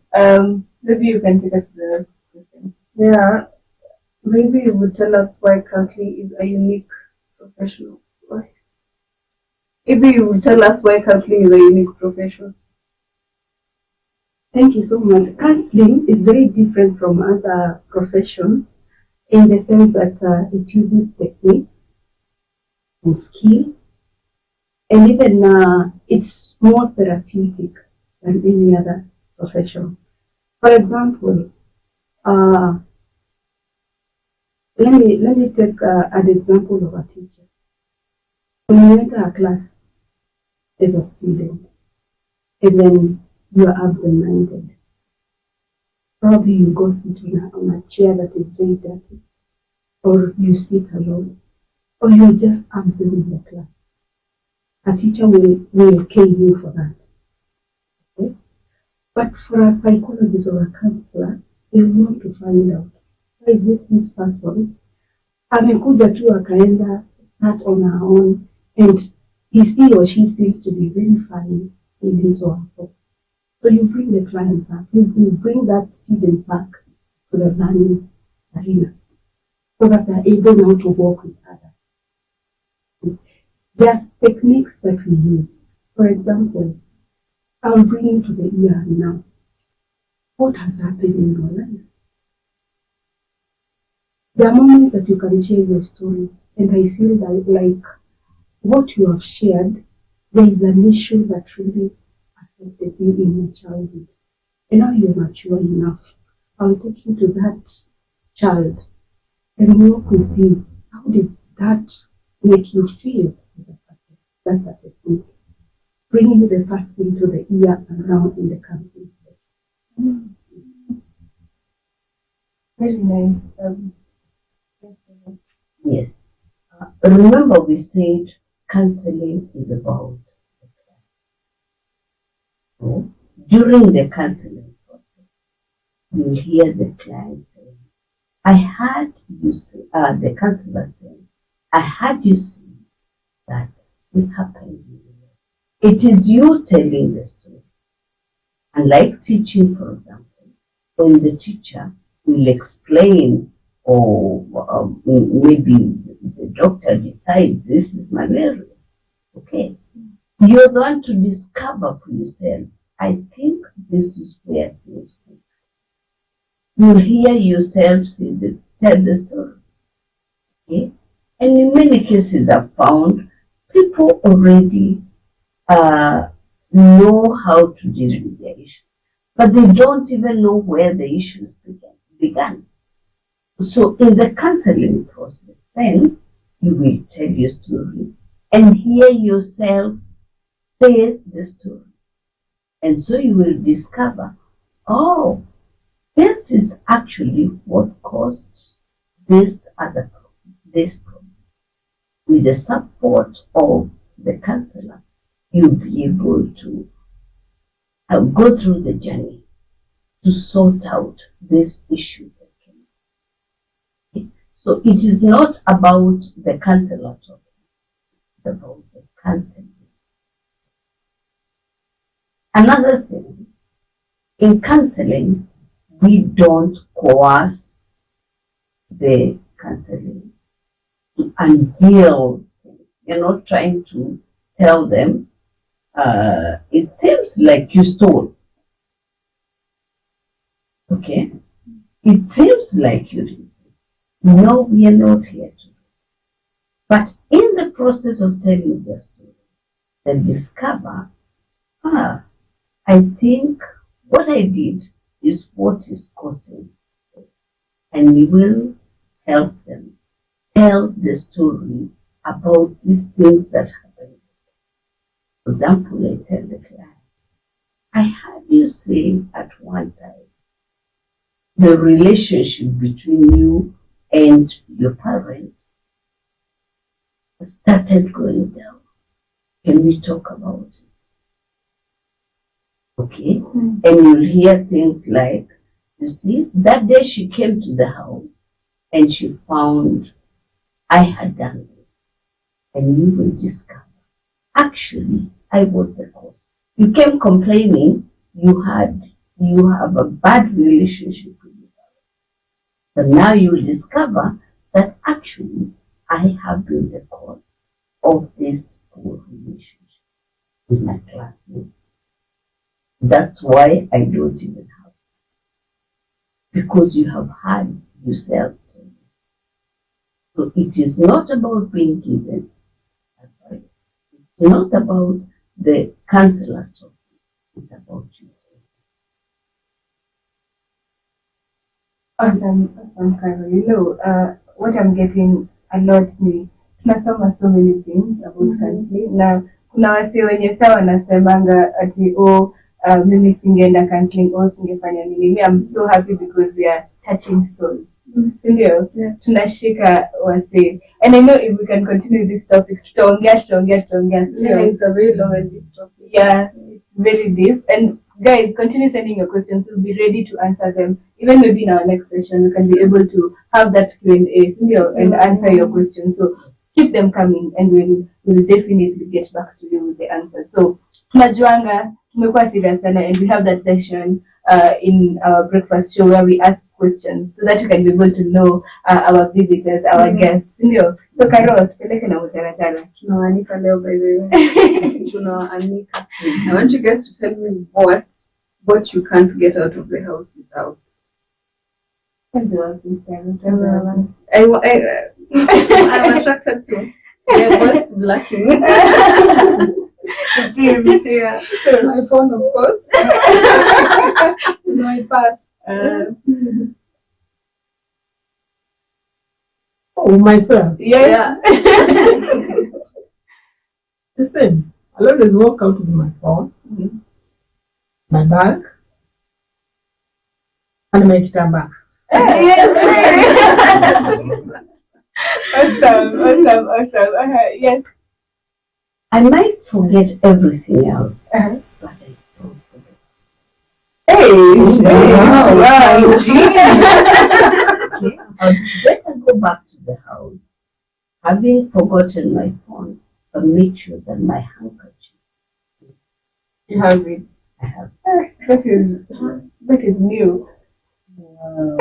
maybe you can take us to the next question. Yeah, maybe you would tell us why counseling is a unique professional. Maybe you would tell us why counseling is a unique profession. Thank you so much. Counseling is very different from other professions in the sense that it uses techniques and skills, and even it's more therapeutic than any other profession. For example, let me take an example of a teacher. When you enter a class as a student, and then you are absent-minded, probably you go sit on a chair that is very dirty, or you sit alone, or you are just absent in the class. A teacher will cane you for that. Okay? But for a psychologist or a counselor, they want to find out, why is it this person amekuja tu akaenda, sat on her own, and he or she seems to be very fine in his or her thoughts. So you bring the client back, you bring that student back to the learning arena so that they're able now to work with others. There's techniques that we use. For example, I'll bring you to the ER now. What has happened in your life? There are moments that you can share your story, and I feel like what you have shared, there is an issue that really affected you in your childhood. And now you're mature enough. I'll take you to that child and walk with you. How did that make you feel as a person? That's a technique. Bringing the past into the here and now in the counseling session. Very nice. Yes. Remember we said counseling is about the client. So, during the counseling process, you'll hear the client saying, I heard you say, the counselor saying, I heard you say that this happened. It is you telling the story. And like teaching, for example, when the teacher will explain, or maybe the doctor decides this is malaria, okay? You're the one to discover for yourself, I think this is where things go. You'll hear yourself tell the story, okay? And in many cases I've found people already know how to deal with their issues, but they don't even know where the issues began. So in the counseling process, then you will tell your story and hear yourself say the story. And so you will discover, oh, this is actually what caused this other problem, this problem. With the support of the counselor, you'll be able to go through the journey to sort out this issue. So it is not about the counselor talking, it's about the counseling. Another thing, in counseling, we don't coerce the counseling to unveil things. You're not trying to tell them, it seems like you stole. Okay? It seems like you did this. No, we are not here to do. But in the process of telling the story, they discover, I think what I did is what is causing it. And we will help them tell the story about these things that happen. For example, I tell the client, I heard you say at one time the relationship between you and your parent started going down. Can we talk about it? Okay? And you'll hear things like, you see, that day she came to the house and she found I had done this. And you will discover, actually, I was the cause. You came complaining you have a bad relationship with your parents. But now you will discover that actually I have been the cause of this poor relationship with my classmates. That's why I don't even have it. Because you have had yourself to it. So it is not about being given advice. It's not about the counselor talking. It's about you. Awesome, Carol. You know, what I'm getting a lot ni tunasoma so many things about counseling. Na kuna wasi wenye sawa wanasemanga ati mimi singeenda counseling singefanya nini. Me, I'm so happy because we are touching souls. Sindio? Yes. Tunashika wasi. And I know if we can continue this topic, tutaongea. Yeah, it's a very long and deep topic. Yeah, it's very deep. And guys, continue sending your questions. We'll be ready to answer them. Even maybe in our next session, we can be able to have that Q&A and answer your questions. So keep them coming, and we'll definitely get back to you with the answers. So tunajuanga, tumekuwa serious sana, and we have that session in our breakfast show where we ask questions so that you can be able to know our visitors, our guests. So Carol, tupeleke na Wachera. Tunawaanika leo by the way. Tunawaanika. I want you guys to tell me what you can't get out of the house without. I'm attracted to Yeah, what's blacking? Yeah. My phone, of course. My pass. Oh, myself. Yeah. Listen, I'll always walk out with my phone, my bag, and my kitamba. Awesome. Yes. I might forget everything else, but I don't forget. Hey, Wow. I'd better go back to the house, having forgotten my phone, but make sure that my handkerchief is. you have it. I have. That is new. Wow.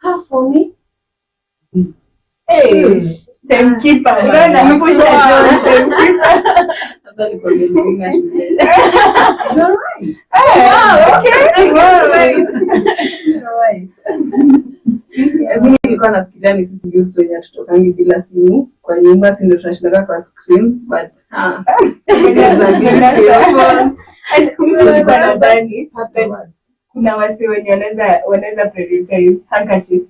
Half for me is. Hey, timekeeper. Unaona pusha timekeeper. You're right. Wow, okay. You're right. Mimi nilikuwa nafikiria ni sisi youths wenye hatutokangi bila simu kwa nyumba, si ndio tunashindaga kwa screens, but nadhani kuna wasi wenye wanaweza prioritize handkerchief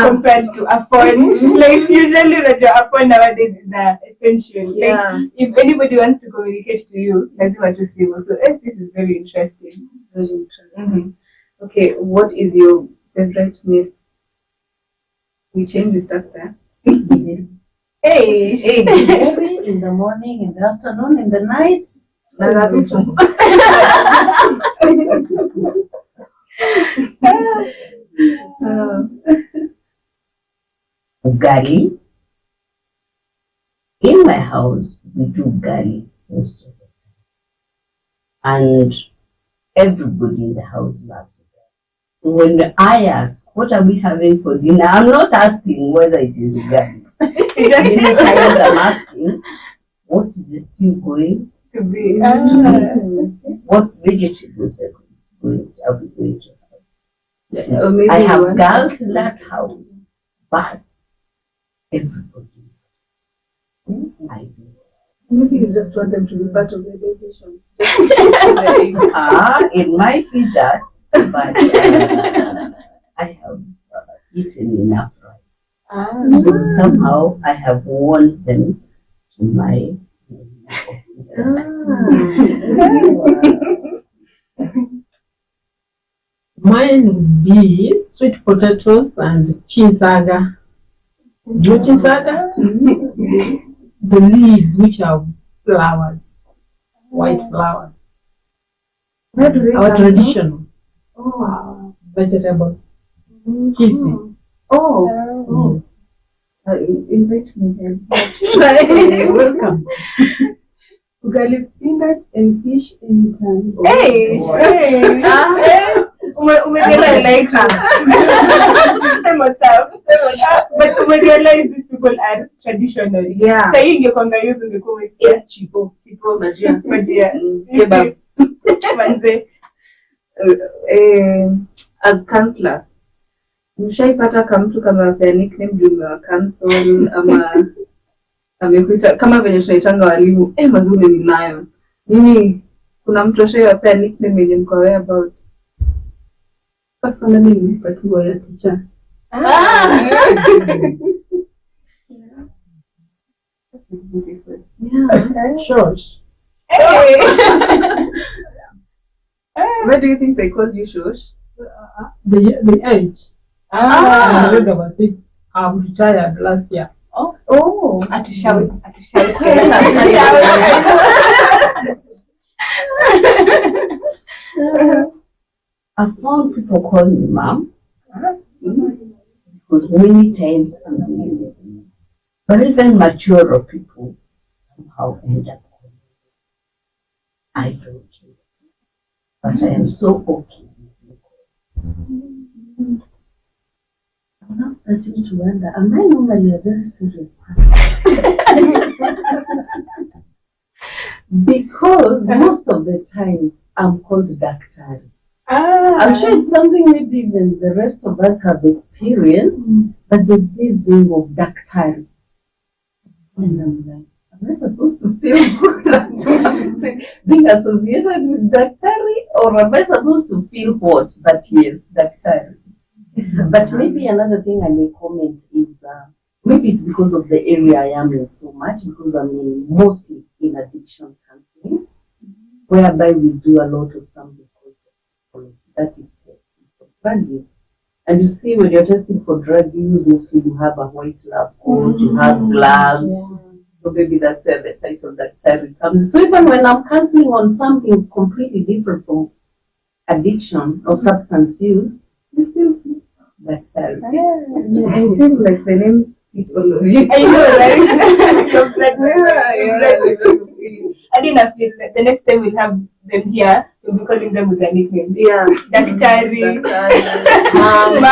compared to a phone. Like usually a phone nowadays is essential. Like if anybody wants to communicate to you, lazima tu simu. So this is very interesting. It's very interesting. Okay, what is your favorite meal? We change the stuff there. Hey, Maybe in the morning, in the afternoon, in the night. Ugali. In my house, we do ugali most of the time. And everybody in the house loves ugali. So when I ask, what are we having for dinner? I'm not asking whether it is ugali. Many times I'm asking, what is the stew going to be. What vegetables are we going to have? Maybe I have girls in that house, but everybody. I do. Maybe you just want them to be part of the decision. It might be that, but I have eaten enough rice. So somehow I have won them to my. Mine would be sweet potatoes and chinsaga. Do you know chinsaga? The leaves, which are flowers, white flowers. Where do they Our come traditional from? vegetable. Kissing. Yes. Invite me here. Welcome. Ugali, spinach, and fish anytime. Hey, That's why I like her. Same what's up. But we realize these people are traditional. Yeah. So you can use the comment. Yeah, chipo. Bajia. Kebab. Manze. As counselor, mshaipata kamtu kama pia nickname juu wa counsel ama amekuita kama venye tunaitanga walimu mazuri ni lion. Nini kuna mtu ashaiwapea nickname yenye mko aware about? Personally nilipatiwa ya teacher. Yeah. Shosh. Hey. Where do you think they called you Shosh? The age. I read over 6. I'm retired last year. Oh. At shout. I found people call me mom because many times I'm doing it. But even mature people somehow end up calling me. I don't know. But I am so okay. I'm now starting to wonder, am I normally a very serious person? Because most of the times I'm called doctor. I'm sure it's something maybe even the rest of us have experienced, but there's this thing of daktari. And I'm like, am I supposed to feel good being associated with daktari, or am I supposed to feel what? But yes, daktari. But maybe another thing I may comment is maybe it's because of the area I am in so much, because I'm mostly in addiction counseling, whereby we do a lot of something called that is testing for drug use. And you see, when you're testing for drug use, mostly you have a white lab coat, you have gloves. Yeah. So maybe that's where the title daktari comes. So even when I'm counseling on something completely different from addiction or substance use, we still see daktari. Yeah, I feel like the names fit all of you. I know, right? I didn't feel that the next time we'll have them here, we'll be calling them with their nicknames. Yeah. Daktari, Mom,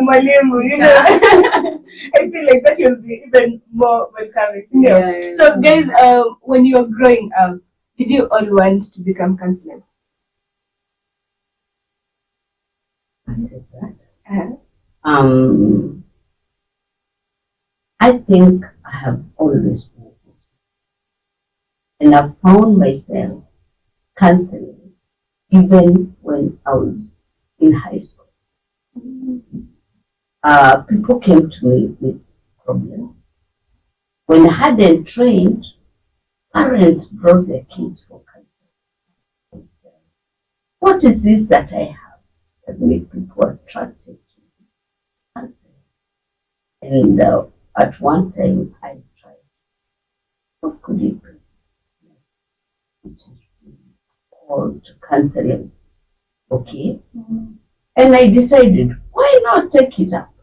Mwalimu, you know. I feel like that will be even more welcoming. You know? Yeah. So guys, when you were growing up, did you all want to become counselors? I think I have always wanted, and I found myself counseling even when I was in high school. People came to me with problems. When I hadn't trained, parents brought their kids for counseling. What is this that I have that make people attracted to counseling? And at one time I tried. What could it be? It is called to counseling. Okay? And I decided, why not take it up?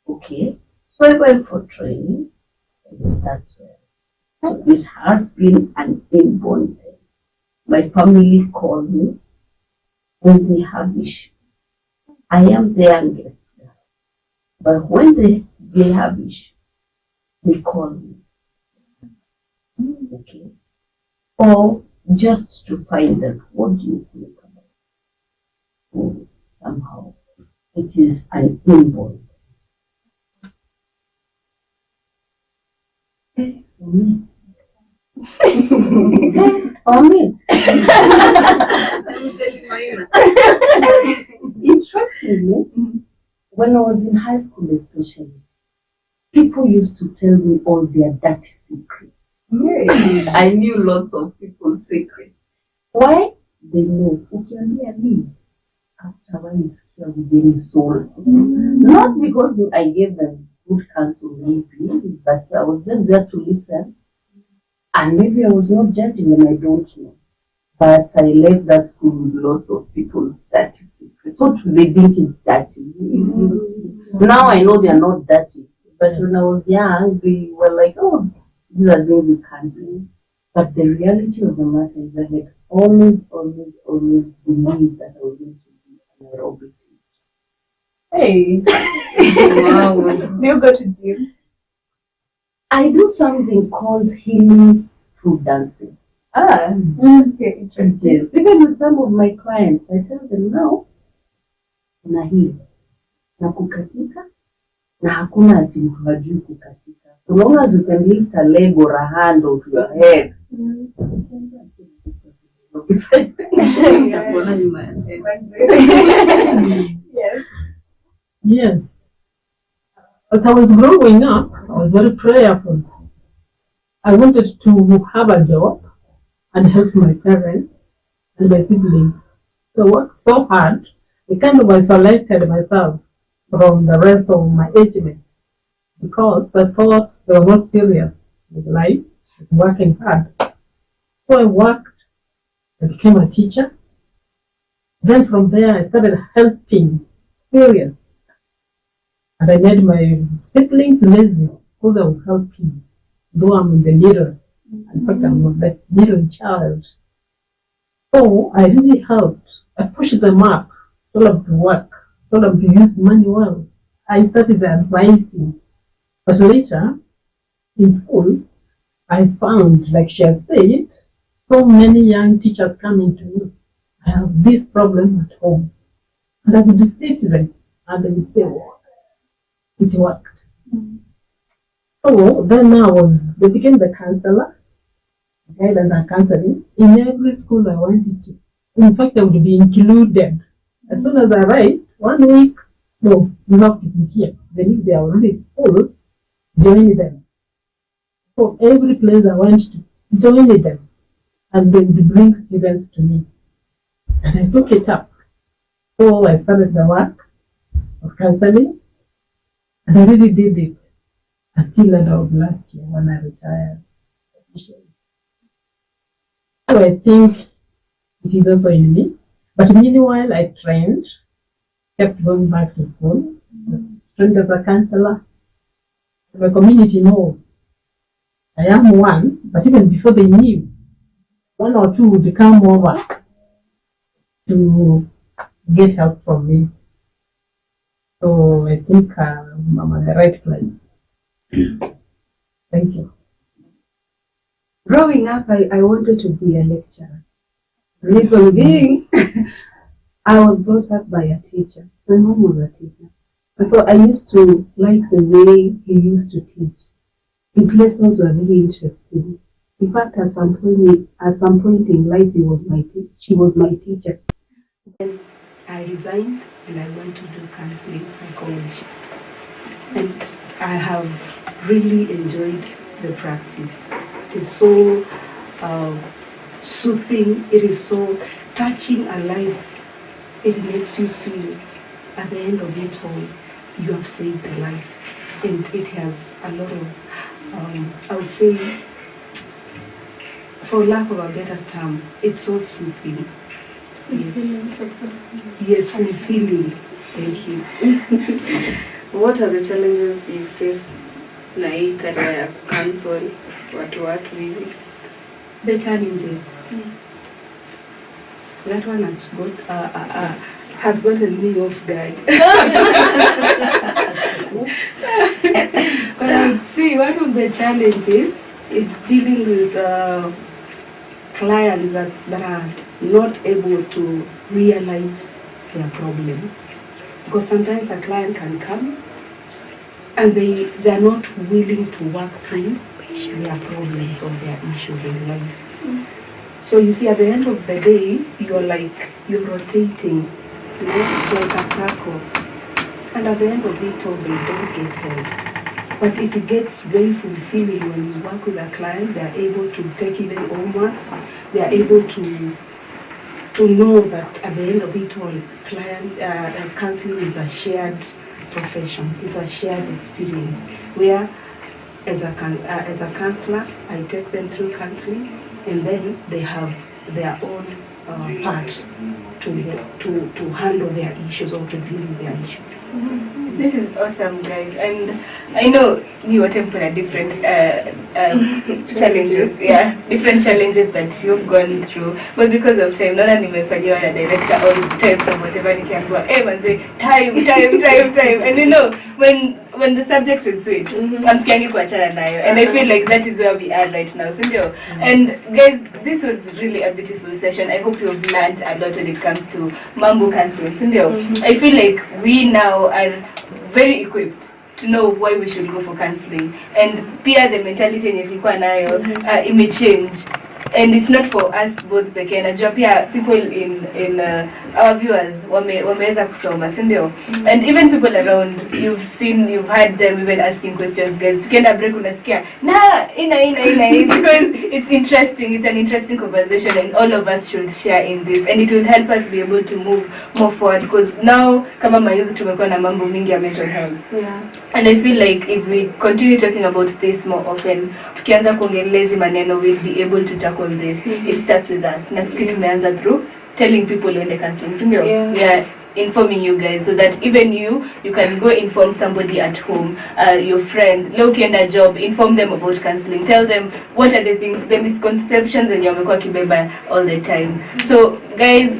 Okay? So I went for training. And that's where. So it has been an inborn thing. My family call me when they have issues. I am their guest girl. But when they have issues, they call me. Okay? Or just to find out, what do you think about it? Oh, somehow it is an inborn. For me. For me. Interestingly, when I was in high school especially, people used to tell me all their dirty secrets. I knew lots of people's secrets. Why? They know. Ukiambia Liz, after a while is here within soul. Not because I gave them good counsel, maybe, but I was just there to listen. And maybe I was not judging them, I don't know. But I left that school with lots of people's dirty secrets. What do they think is dirty? Now I know they are not dirty. But when I was young, they were like, oh, these are things you can't do. But the reality of the matter is that I had always believed that I was going to be an aerobic teacher. Hey. Wow. Do you go to gym? I do something called healing through dancing. Okay, interesting. Yes. Even with some of my clients, I tell them now, na hii, na kukatika, na hakuna ati mtu hajui kukatika. So long as you can lift a leg or a hand or to your head. Yes. As I was growing up, I was very prayerful. I wanted to have a job and help my parents and my siblings. So I worked so hard, I kind of isolated myself from the rest of my age mates because I thought they were not serious with life, with working hard. So I worked, I became a teacher. Then from there I started helping serious. And I made my siblings lazy because I was helping, though I'm in the middle. In fact, I'm the middle child. So I really helped. I pushed them up, told them to work, told them to use money well. I started advising. But later, in school, I found, like she has said, so many young teachers coming to me, I have this problem at home. And I would sit them and they would say, oh, it worked. So then they became the counselor, guidance and counseling. In every school I went to. In fact, I would be included. As soon as I arrived, 1 week, no, you have to be here. Then if they are already full, join them. So every place I went to, join them. And then they bring students to me. And I took it up. So I started the work of counseling. And I really did it until the end of last year when I retired officially. So I think it is also in me. But meanwhile, I trained, kept going back to school, was trained as a counselor. My community knows I am one, but even before they knew, 1 or 2 would come over to get help from me. So I think I'm at the right place. Thank you. Growing up, I wanted to be a lecturer. Reason being, I was brought up by a teacher. My mom was a teacher. And so I used to like the way he used to teach. His lessons were very interesting. In fact, at some point in life, she was my teacher. Then I resigned and I went to do counseling psychology. And I have really enjoyed the practice. It is so soothing, it is so touching, alive. It makes you feel at the end of it all, you have saved a life. And it has a lot of, I would say, for lack of a better term, it's so soothing. Yes, fulfilling. Thank you. What are the challenges you face na hii career ya counsel watu hivi? The challenges. That one has gotten me off guard. But I would say one of the challenges is dealing with clients that are not able to realize their problem. Because sometimes a client can come and they are not willing to work through their problems or their issues in life. So you see, at the end of the day, you're rotating, it's like a circle. And at the end of it all, they don't get help. But it gets very fulfilling when you work with a client. They are able to take even homeworks. They are able to know that at the end of it all, counseling is a shared profession, it's a shared experience. Where, as a counselor, I take them through counseling, and then they have their own part to handle their issues or to deal with their issues. This is awesome, guys, and I know you are tempering different challenges, different challenges that you've gone through, but because of time, not only nimefanyiwa na director all types of whatever nikiambiwa, manze, time, and you know, when the subject is sweet, I'm scared kuachana nayo, and I feel like that is where we are right now, sindio? And guys, this was really a beautiful session. I hope you've learned a lot when it comes to Wambui counseling, sindio? I feel like we now are very equipped to know why we should go for counseling, and pia the mentality yenye tulikuwa nayo imechange, and it's not for us both pekee. Najua pia people in our viewers wameweza kusoma, si ndio? And even people around, you've heard them even asking questions, guys. Tukienda break unasikia ina because it's interesting. It's an interesting conversation, and all of us should share in this, and it will help us be able to move more forward, because now kama mayouth tumekuwa na mambo mingi ya mental health, and I feel like if we continue talking about this more often, tukianza kuongelea maneno, we'll be able to tackle this. It starts with us. Na sisi tumeanza through telling people when they counseling. We are informing you guys so that even you can go inform somebody at home, your friend, leo ukienda job, inform them about counseling. Tell them what are the things, the misconceptions and wamekuwa kibeba all the time. So guys,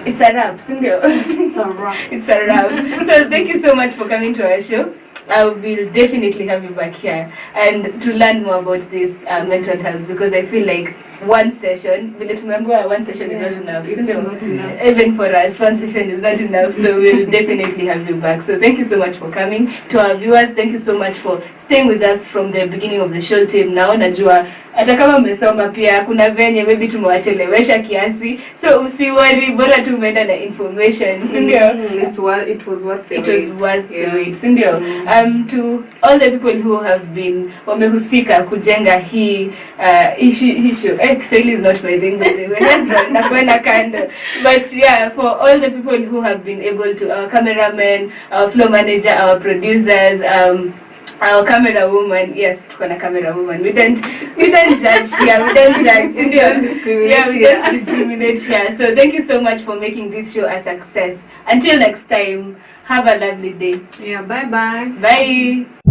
it's a wrap, sindio? It's a wrap. So thank you so much for coming to our show. I will definitely have you back here and to learn more about this mental health, because I feel like one session, one session is not enough. It's not enough. Even for us, one session is not enough. So we'll definitely have you back. So thank you so much for coming. To our viewers, thank you so much for staying with us from the beginning of the show till now. Najua hata kama mmesoma pia kuna venye maybe tumewachelewesha kiasi, so usiworry, bora tu umeenda na information, si ndio? It was worth the wait, si ndio? To all the people who have been wamehusika kujenga hii issue. Kiswahili is not my thing, by the way. That's right, nakwenda kando. But yeah, for all the people who have been able to, our cameraman, our floor manager, our producers, our camera woman, yes, tuko na camera woman. We don't judge here. We don't judge. We don't discriminate we don't discriminate here. So thank you so much for making this show a success. Until next time, have a lovely day. Yeah, bye-bye. Bye.